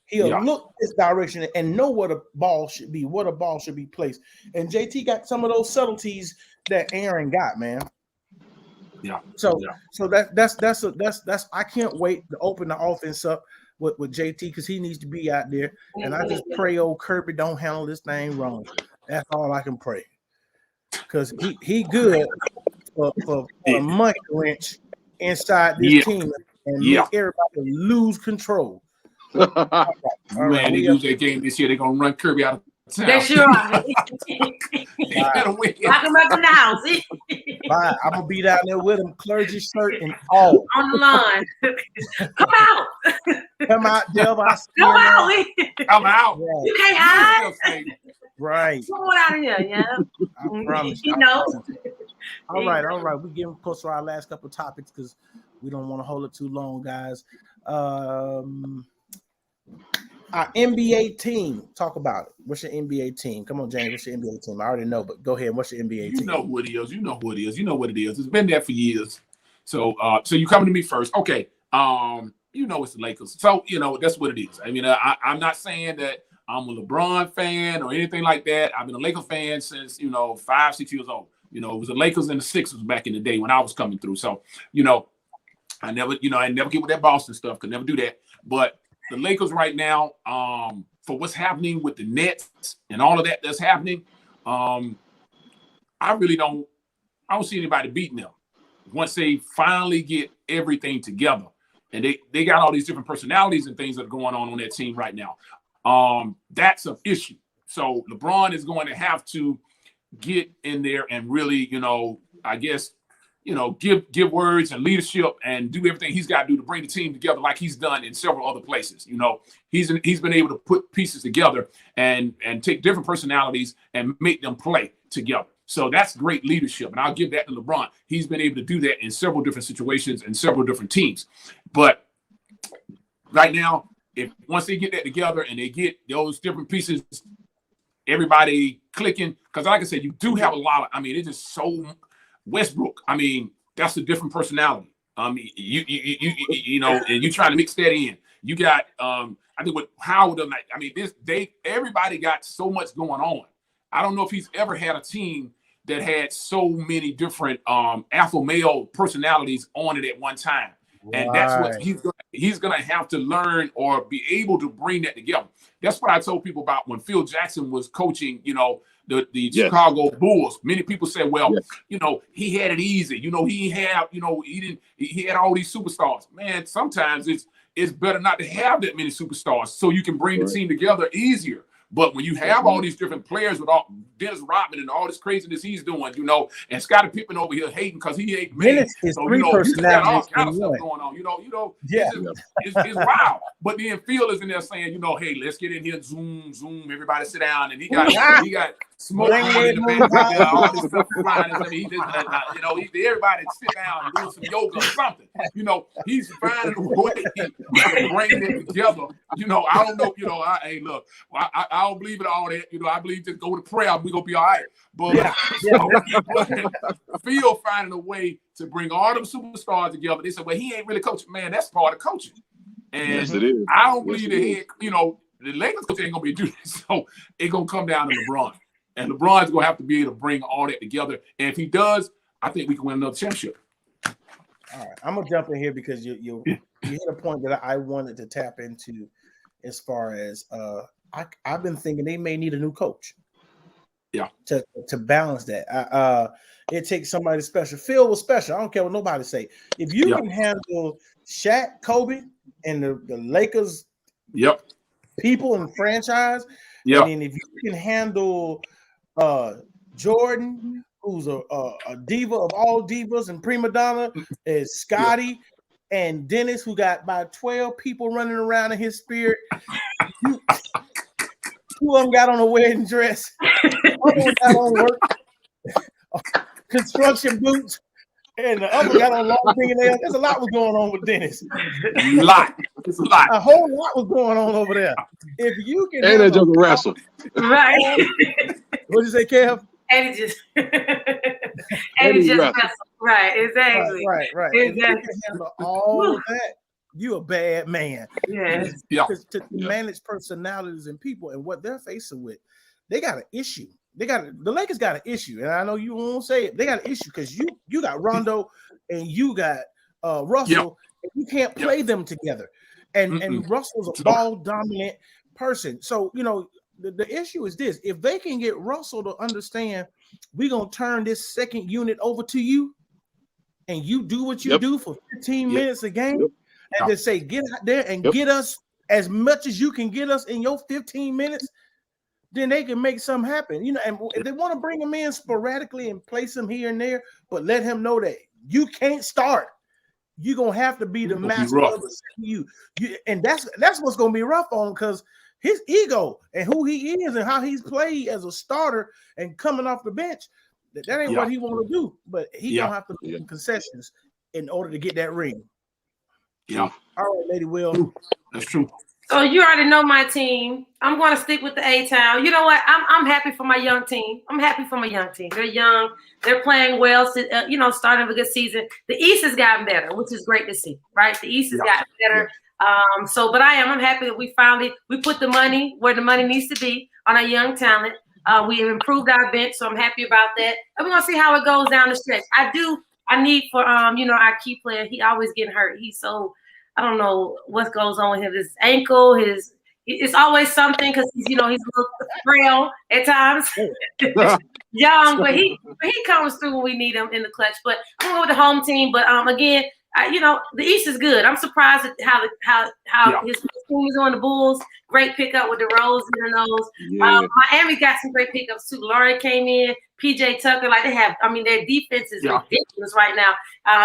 He'll look this direction and know where the ball should be, where the ball should be placed. And JT got some of those subtleties that Aaron got, man. So that's I can't wait to open the offense up with JT because he needs to be out there. And I just pray old Kirby don't handle this thing wrong. That's all I can pray. Because he good for a monkey wrench inside this team and make everybody lose control. All right, they lose that game this year. They're gonna run Kirby out of town. They sure are. Lock him up in the house. Bye. I'm gonna be down there with him, clergy shirt and all on the line. Come out. Come out, Dev. Come out. I'm out. Right. You can't hide. Right. Come on out of here, I promise. He knows. All right. We're getting close to our last couple of topics because we don't want to hold it too long, guys. Our NBA team. Talk about it. What's your NBA team? Come on, James. What's your NBA team? I already know, but go ahead. What's your NBA team? You know who it is. You know who it is. You know what it is. It's been there for years. So you coming to me first. Okay. You know it's the Lakers. So, that's what it is. I mean, I'm not saying that I'm a LeBron fan or anything like that. I've been a Lakers fan since, 5, 6 years old. It was the Lakers and the Sixers back in the day when I was coming through. So, I never get with that Boston stuff. Could never do that. But the Lakers right now, for what's happening with the Nets and all of that's happening, I don't see anybody beating them once they finally get everything together. And they got all these different personalities and things that are going on that team right now. That's an issue. So LeBron is going to have to get in there and really, I guess, give words and leadership and do everything he's got to do to bring the team together like he's done in several other places. He's been able to put pieces together and take different personalities and make them play together. So that's great leadership. And I'll give that to LeBron. He's been able to do that in several different situations and several different teams. But right now, once they get that together and they get those different pieces, everybody clicking, because like I said, you do have a lot of, it's just so Westbrook. That's a different personality. And you trying to mix that in. You got, I think with Howard, everybody got so much going on. I don't know if he's ever had a team that had so many different alpha male personalities on it at one time. Right. And that's what he's gonna have to learn or be able to bring that together. That's what I told people about when Phil Jackson was coaching, the yes. Chicago Bulls. Many people said, well, yes. He had it easy. He had all these superstars. Man, sometimes it's better not to have that many superstars so you can bring the team together easier. But when you have all these different players with all Dennis Rodman and all this craziness he's doing, and Scottie Pippen over here hating because he ain't made. So he's got all kind of stuff going on. It's wild. But then Phil is in there saying, hey, let's get in here, zoom, everybody sit down, and he got smoke in the background, all this stuff flying. Everybody sit down and do some yoga or something. He's finding a way to bring it together. I don't know. Hey, look, I don't believe in all that. I believe just go to prayer, we're gonna be all right. But Phil finding a way to bring all them superstars together. They said, well, he ain't really coaching. Man, that's part of coaching. And yes, it is. I don't believe the Lakers coach ain't gonna be doing this. So it's gonna come down to LeBron. And LeBron's gonna have to be able to bring all that together. And if he does, I think we can win another championship. All right, I'm gonna jump in here because you hit a point that I wanted to tap into as far as I've been thinking they may need a new coach. Yeah. To balance that. It takes somebody special. Phil was special. I don't care what nobody say. If you can handle Shaq, Kobe, and the Lakers people and franchise, and then if you can handle Jordan, who's a diva of all divas and prima donna, is Scotty and Dennis, who got about 12 people running around in his spirit. Two of them got on a wedding dress. One of them got on work construction boots, and the other got on long fingernails. There's a lot was going on with Dennis. It's a lot. A whole lot was going on over there. If you can, and that just wrestle. Right. What'd you say, Kev? And it just right, exactly. Right. Exactly. If you can handle all of that, you a bad man. Yes. To manage personalities and people and what they're facing with, they got an issue. The Lakers got an issue, and I know you won't say it. They got an issue because you got Rondo and you got Russell, and you can't play them together. And Russell's a ball dominant person. So the issue is this: if they can get Russell to understand, we're gonna turn this second unit over to you, and you do what you do for 15 minutes a game, and just say, get out there and get us as much as you can get us in your 15 minutes, then they can make something happen. And if they want to bring him in sporadically and place him here and there, but let him know that you can't start. You're gonna have to be the master of the you. And that's what's gonna be rough on, because his ego and who he is and how he's played as a starter and coming off the bench, that ain't what he want to do. But he gonna have to make concessions in order to get that ring. Yeah. All right, Lady Will. That's true. So you already know my team. I'm going to stick with the A-Town. You know what? I'm happy for my young team. I'm happy for my young team. They're young. They're playing well. Starting a good season. The East has gotten better, which is great to see, right? The East has gotten better. But I'm happy that we put the money where the money needs to be on our young talent. We have improved our bench, so I'm happy about that. And we're going to see how it goes down the stretch. I need for our key player. He always getting hurt. He's so, I don't know what goes on with him. His ankle, it's always something because he's a little frail at times. Young, but he comes through when we need him in the clutch. But I'm going with the home team. But again, the East is good. I'm surprised at how his team is on the Bulls. Great pickup with DeRozan and those. Yeah. Miami got some great pickups too. Laurie came in, PJ Tucker. Like their defense is ridiculous right now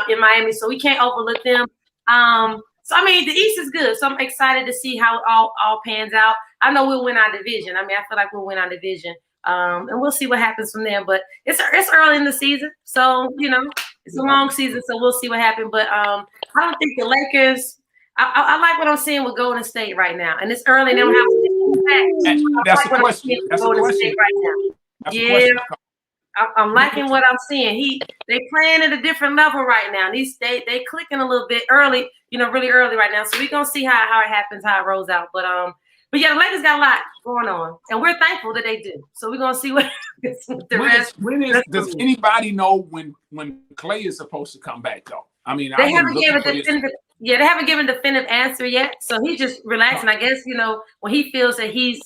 in Miami. So we can't overlook them. The East is good. So I'm excited to see how it all pans out. I know we'll win our division. I feel like we'll win our division. And we'll see what happens from there. But it's early in the season. So, it's a long season. So we'll see what happens. But I don't think the Lakers – I like what I'm seeing with Golden State right now. And it's early and they don't have to That's the question. That's the question. Yeah. I'm liking what I'm seeing. They playing at a different level right now. They clicking a little bit early, really early right now. So we're gonna see how it happens, how it rolls out. But yeah, the Lakers got a lot going on, and we're thankful that they do. So we're gonna see what the rest. Does anybody know when Clay is supposed to come back though? They haven't given they haven't given a definitive answer yet. So he's just relaxing. I guess when he feels that he's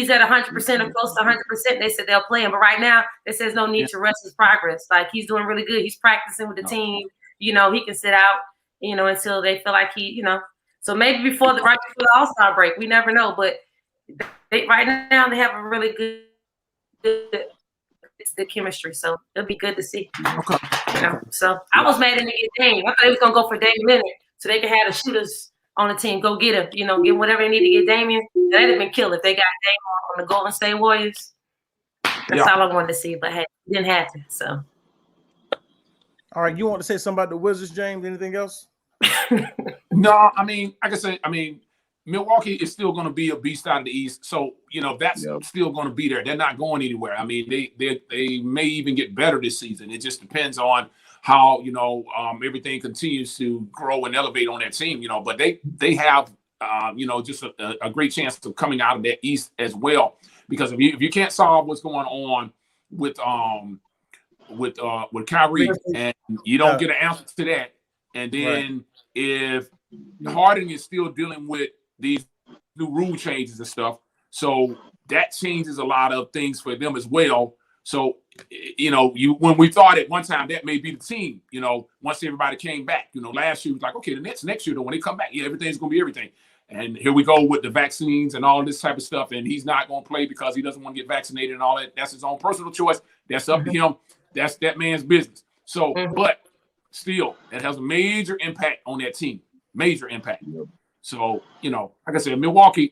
at 100% or close to 100%, they said they'll play him. But right now, it says no need to rush his progress. Like he's doing really good. He's practicing with the team. He can sit out, until they feel like So maybe right before the All-Star break, we never know. But right now they have a really good chemistry. So it'll be good to see. Okay. So I was mad in the game. I thought they was gonna go for Dame Lillard so they could have the shooters on the team. Go get him. Get whatever they need to get Damian. That'd have been killer if they got Dame on the Golden State Warriors. That's all I wanted to see. But hey, it didn't happen. So. All right, you want to say something about the Wizards, James? Anything else? No, like I said, Milwaukee is still going to be a beast out of the East, so that's still going to be there. They're not going anywhere. They may even get better this season. It just depends on how everything continues to grow and elevate on that team. But they have just a great chance of coming out of that East as well. Because if you can't solve what's going on with Kyrie and you don't get an answer to that, and then if Harden is still dealing with these new rule changes and stuff, so that changes a lot of things for them as well. So when we thought at one time that may be the team, once everybody came back, last year was like, okay, the next year though, when they come back, everything's gonna be everything. And here we go with the vaccines and all this type of stuff. And he's not going to play because he doesn't want to get vaccinated and all that. That's his own personal choice. That's up to him. That's that man's business. So, but still, that has a major impact on that team. Major impact. So, like I said, Milwaukee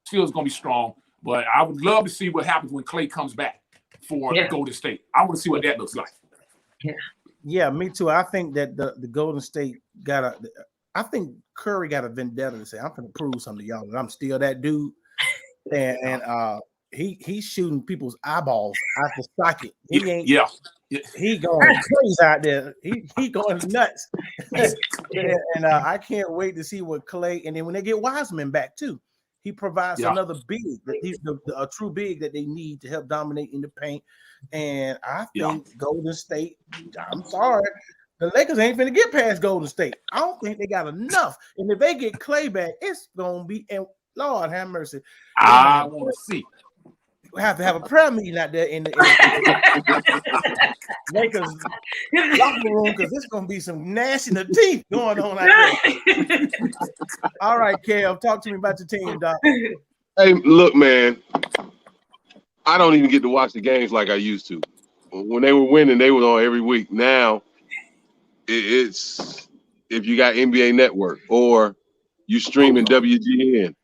still is going to be strong. But I would love to see what happens when Clay comes back for Golden State. I want to see what that looks like. Yeah, me too. I think that the Golden State I think Curry got a vendetta to say, I'm going to prove something to y'all that I'm still that dude. And he's shooting people's eyeballs out the socket. He going crazy out there. He going nuts. and I can't wait to see what Clay, and then when they get Wiseman back too, he provides another big, that he's a true big that they need to help dominate in the paint. And I think Golden State, I'm sorry, the Lakers ain't finna get past Golden State. I don't think they got enough. And if they get Clay back, it's gonna be, and Lord have mercy. I want to see. We have to have a prayer meeting out there in the Lakers locker room, because it's gonna be some gnashing of teeth going on out there. All right, Kev, talk to me about your team, Doc. Hey, look, man. I don't even get to watch the games like I used to. When they were winning, they were on every week. Now, it's if you got NBA Network or you streaming WGN.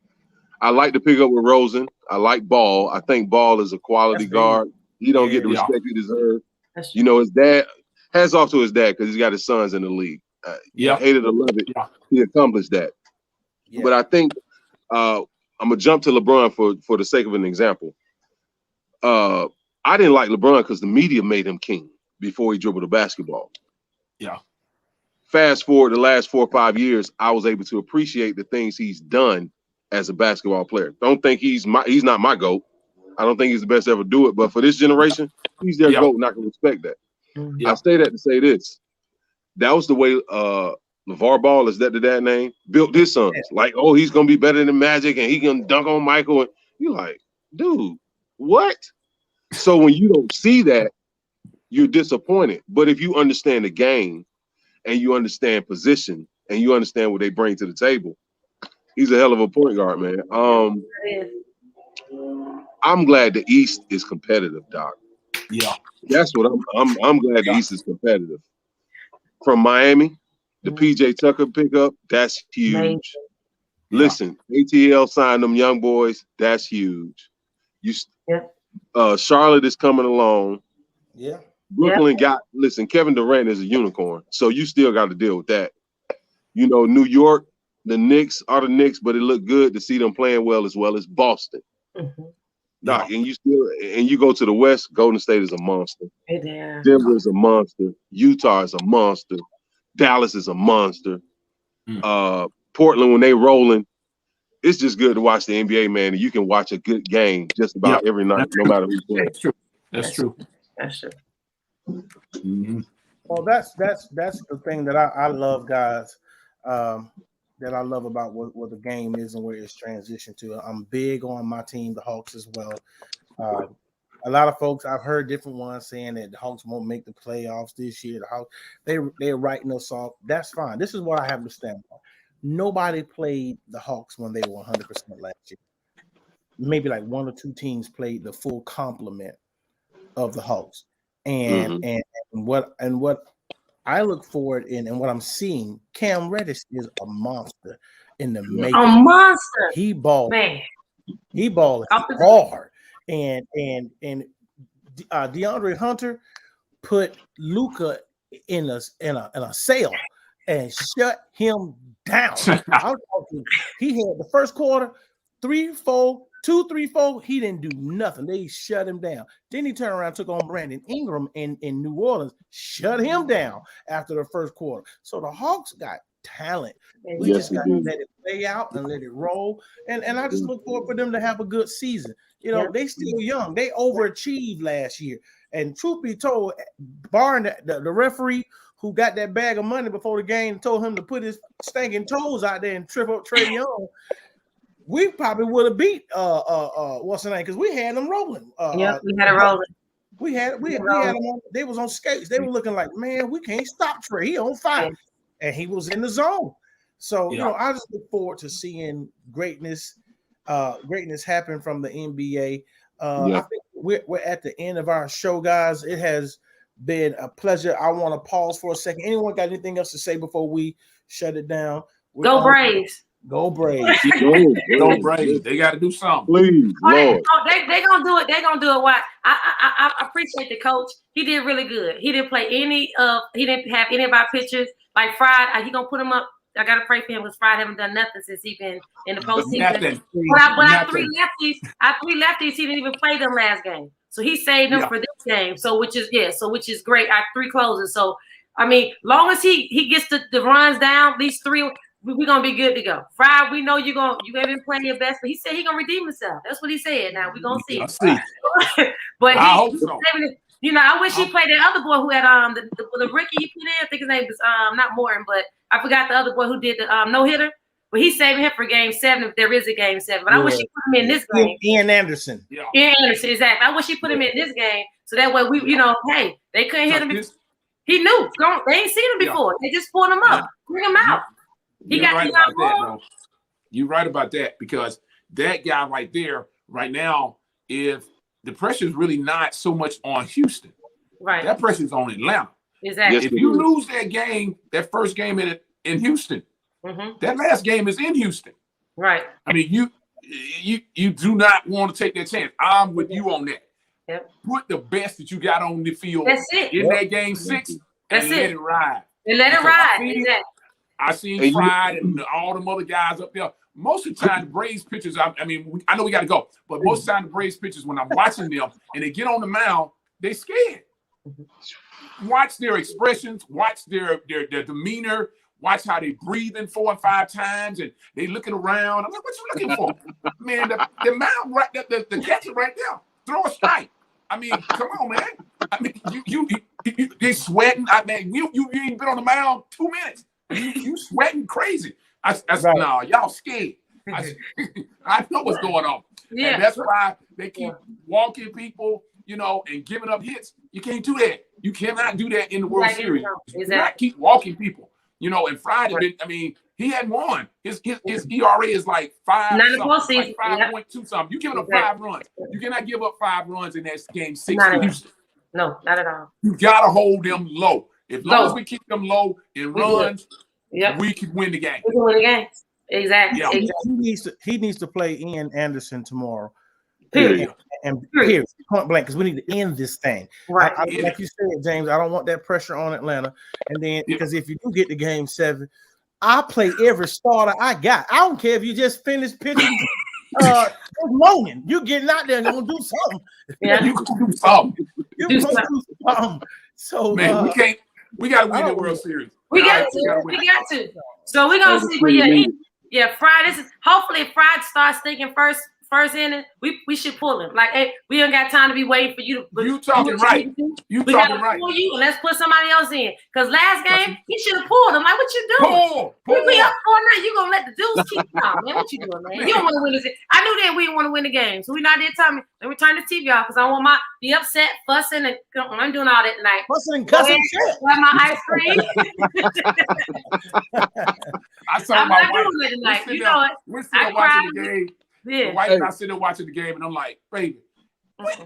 I like to pick up with Rosen. I like Ball. I think Ball is a quality guard. He don't get the respect he deserves. His dad, hats off to his dad because he's got his sons in the league. You hate it or love it, he accomplished that. Yeah. But I think I'm gonna jump to LeBron for the sake of an example. I didn't like LeBron because the media made him king before he dribbled the basketball. Yeah. Fast forward the last 4 or 5 years, I was able to appreciate the things he's done as a basketball player. Don't think he's not my GOAT. I don't think he's the best to ever do it, but for this generation, he's their GOAT, and I can respect that. I say that to say this. That was the way LeVar Ball, is that the dad name, built his sons. Like, oh, he's gonna be better than Magic and he can dunk on Michael. And you're like, dude, what? So when you don't see that, you're disappointed. But if you understand the game and you understand position and you understand what they bring to the table, he's a hell of a point guard, man. I'm glad the East is competitive, Doc. Yeah. That's what I'm glad the East is competitive. From Miami, the PJ Tucker pickup, that's huge. Amazing. Listen, ATL signed them young boys, that's huge. Charlotte is coming along. Yeah. Brooklyn listen, Kevin Durant is a unicorn, so you still got to deal with that. You know, New York, the Knicks are the Knicks, but it looked good to see them playing well as Boston. Doc, and you go to the West, Golden State is a monster. Denver is a monster. Utah is a monster. Dallas is a monster. Portland, when they rolling, it's just good to watch the NBA, man. And you can watch a good game just about every night, no matter who's playing. That's true. That's true. Well, that's the thing that I love, guys. That I love about what the game is and where it's transitioned to. I'm big on my team, the Hawks, as well. A lot of folks, I've heard different ones saying that the Hawks won't make the playoffs this year. The Hawks, they're writing us off. That's fine. This is what I have to stand on. Nobody played the Hawks when they were 100% last year. Maybe like one or two teams played the full complement of the Hawks. And what I look forward in and what I'm seeing, Cam Reddish is a monster in the making. A monster. He balled. Man. He balled hard. And DeAndre Hunter put Luka in a cell and shut him down. He had the first quarter, 2-3-4. He didn't do nothing. They shut him down. Then he turned around, took on Brandon Ingram in New Orleans, shut him down after the first quarter. So the Hawks got talent. We just got to let it play out and let it roll. And I just look forward for them to have a good season. You know, they still young. They overachieved last year. And truth be told, barring the referee who got that bag of money before the game and told him to put his stinking toes out there and trip up Trae Young, we probably would have beat what's the name, because we had them rolling. We had it rolling. We had them on, they was on skates. They were looking like, man, we can't stop Trae. He on fire. And he was in the zone. So you know, I just look forward to seeing greatness happen from the NBA. I think we're at the end of our show, guys. It has been a pleasure. I want to pause for a second. Anyone got anything else to say before we shut it down? Go Braves. Go Braves. Go Braves. They got to do something. Please, Lord. They gonna do it. They gonna do it. Why? I appreciate the coach. He did really good. He didn't play he didn't have any of our pitchers. Like Fried, he gonna put him up. I gotta pray for him because Fried haven't done nothing since he been in the postseason. But our three lefties, he didn't even play them last game. So he saved them for this game. So which is great. Our three closers. So I mean, long as he gets the runs down, these three, we're gonna be good to go. Fried, we know you haven't been playing your best, but he said he gonna redeem himself. That's what he said. Now we're gonna see. But I hope so. You know, I wish he played that other boy who had the rookie he put in. I think his name was not Morton, but I forgot the other boy who did the no hitter. But he's saving him for game 7 if there is a game 7. But I wish he put him in this game. Ian Anderson. Ian Anderson, exactly. I wish he put him in this game so that way we, hey, they couldn't hit him. He knew. They ain't seen him before. They just pulled him up, bring him out. You're right about that because that guy right there, right now, if the pressure is really not so much on Houston, right? That pressure is on Atlanta. Exactly. If you lose that game, that first game in Houston, that last game is in Houston, right? I mean, you do not want to take that chance. I'm with you on that. Yep. Put the best that you got on the field. That's it. In that game 6 and let it ride. And let it Because ride. Exactly. I seen And you- Fried and all them other guys up there. Most of the time, the Braves pitchers, I mean, I know we got to go, but most of the time, the Braves pitchers, when I'm watching them and they get on the mound, they scared. Watch their expressions, watch their demeanor, watch how they breathing 4 and 5 times, and they looking around. I'm like, what you looking for? Man, the mound right there, the catcher right there, throw a strike. I mean, come on, man. I mean, you they sweating. I mean, you ain't been on the mound 2 minutes. You sweating crazy. I said, Right. no, y'all scared. I know what's going on. Yeah. And that's why they keep walking people, you know, and giving up hits. You can't do that. You cannot do that in the World Exactly. Series. Exactly. You cannot keep walking people. You know, and Friday, I mean, he hadn't won. His ERA is like 5 Not in something, postseason. like Yep. 5.2 something. You giving up Exactly. 5 runs. You cannot give up 5 runs in that game 6 Not to at all. Houston. No, not at all. You gotta hold them low. As long Low. as we keep them low in We good. runs, Yep. we can win the game. We can win the game. Exactly. Yeah. Exactly. He needs to play Ian Anderson tomorrow. Period. And Period. period, point blank, because we need to end this thing. Right. Like you said, James, I don't want that pressure on Atlanta. And then because if you do get to game 7, I'll play every starter I got. I don't care if you just finished pitching moaning. You getting out there and gonna do something. Yeah. You can do something. You Do gonna do something. So Man, we gotta win I the don't- World Series. We got All right, to. win. We got to. So we're gonna see. But yeah, Friday. Hopefully, if Friday starts thinking first inning, we should pull him. Like, hey, we don't got time to be waiting for you to. You talking right. You We talking gotta right. pull you and let's put somebody else in. Because last game he should have pulled him. Like, what you doing? Pull. We up 4-9. You gonna let the dudes keep on, man? What you doing, man? You don't want to win this. I knew that we didn't want to win the game, so we not there telling me. Let me turn the TV off because I want my be upset, fussing, and I'm doing all that tonight. fussing and cussing shit. Have my ice cream. I saw I'm my not wife. doing that tonight. We're sitting You know it. We're sitting I there watching cried. the game. Yeah. The wife and I sitting there watching the game, and I'm like, baby,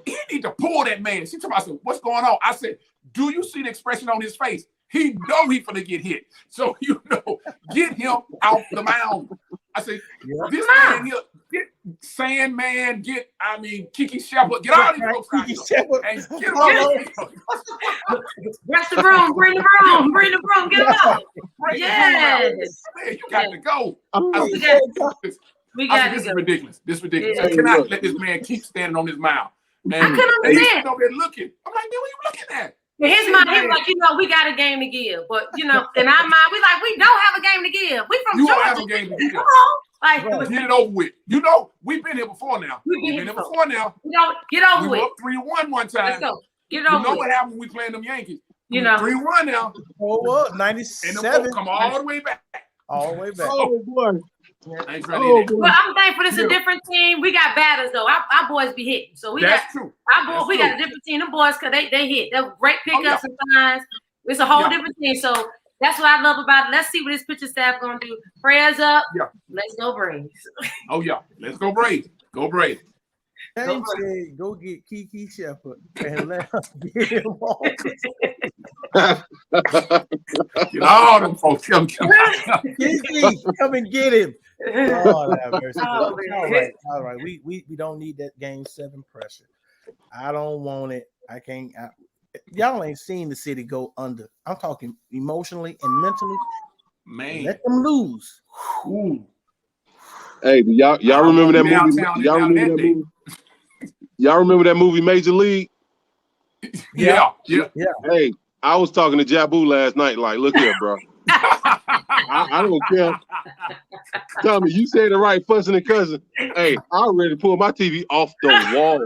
he need to pull that man. She told me, I said, what's going on? I said, do you see the expression on his face? He know he finna get hit. So, you know, get him out the mound. I said, this man here, get Sandman, Kiki Shepard, get all these folks out Kiki here. Shepard. And get them out. Rest the room. Bring the room. Bring the room. Get him out. Yes. Man, you got to go. We got This to is go. ridiculous. This is ridiculous. Yeah. I cannot let this man keep standing on his mound. I couldn't understand. Over there looking. I'm like, man, what are you looking at? In his mind, he was like, we got a game to give. But, in our mind, we like, we don't have a game to give. We from You Georgia. don't have a game to give. Come on. Like, Get it over with. You know, we've been here before now. We've been here before now. get over We with. were up 3-1 one time. Let's go. Get You over know with. what happened when we playing them Yankees? You know. 3-1 now. Oh, what? And the 97. folks come all the way back. All the way back. Oh boy. I ain't trying to hear that. Well, I'm thankful it's a different team. We got batters though. Our boys be hitting. So we That's true. we got a different team. Them boys, cause they hit. They're great pickups and signs. It's a whole different team. So that's what I love about it. Let's see what this pitcher staff gonna do. Prayers up. Yeah. Let's go Braves. Oh yeah. Let's go Braves. Go Braves. James said, go get Kiki Shepard and let us get him on. Get all them folks. Come. Kiki, come and get him. Oh, have mercy. Oh, All right. We don't need that game 7 pressure. I don't want it. I can't. Y'all ain't seen the city go under. I'm talking emotionally and mentally. Man. Let them lose. Ooh. Hey, do y'all remember that movie? Downtown Y'all and remember down that movie? Y'all remember that movie Major League? Yeah. Hey, I was talking to Jabu last night. Like, look here, bro. I don't care. Tommy, you said it right, fussing and cussing. Hey, I'm ready to pull my TV off the wall.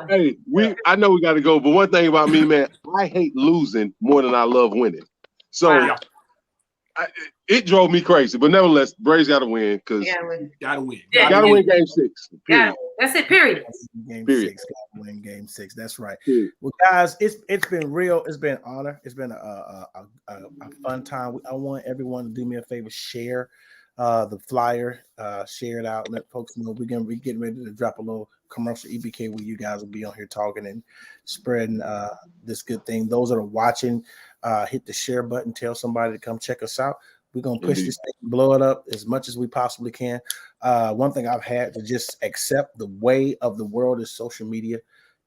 Hey, I know we got to go, but one thing about me, man, I hate losing more than I love winning. So it drove me crazy, but nevertheless, Braves got to win because Gotta win. Yeah. got to win Game 6. Yeah, that's it. Period. Game Period. 6, gotta win Game 6. That's right. Period. Well, guys, it's been real. It's been an honor. It's been a fun time. I want everyone to do me a favor, share the flyer, share it out, let folks know we're gonna be getting ready to drop a little commercial EBK where you guys will be on here talking and spreading this good thing. Those that are watching, hit the share button, tell somebody to come check us out. We're gonna push this thing, blow it up as much as we possibly can. One thing I've had to just accept the way of the world is social media.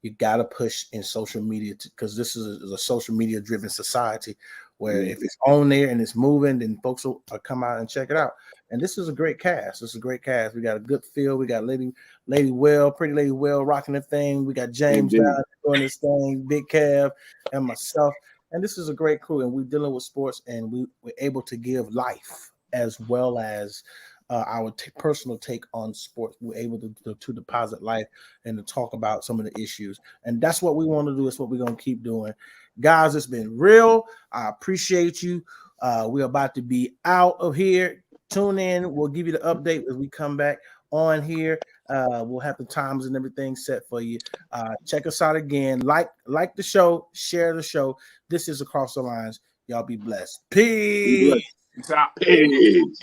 You got to push in social media because this is a social media driven society where if it's on there and it's moving, then folks will come out and check it out. And this is a great cast. This is a great cast. We got a good feel. We got Lady Well, Pretty Lady Well rocking the thing. We got James Indeed. down doing this thing, Big Kev, and myself. And this is a great crew. And we're dealing with sports, and we're able to give life as well as our personal take on sports. We're able to deposit life and to talk about some of the issues. And that's what we want to do. It's what we're going to keep doing. Guys, it's been real. I appreciate you. We're about to be out of here. Tune in. We'll give you the update as we come back on here. We'll have the times and everything set for you. Check us out again. Like the show. Share the show. This is Across the Lines. Y'all be blessed. Peace. It's out. Peace.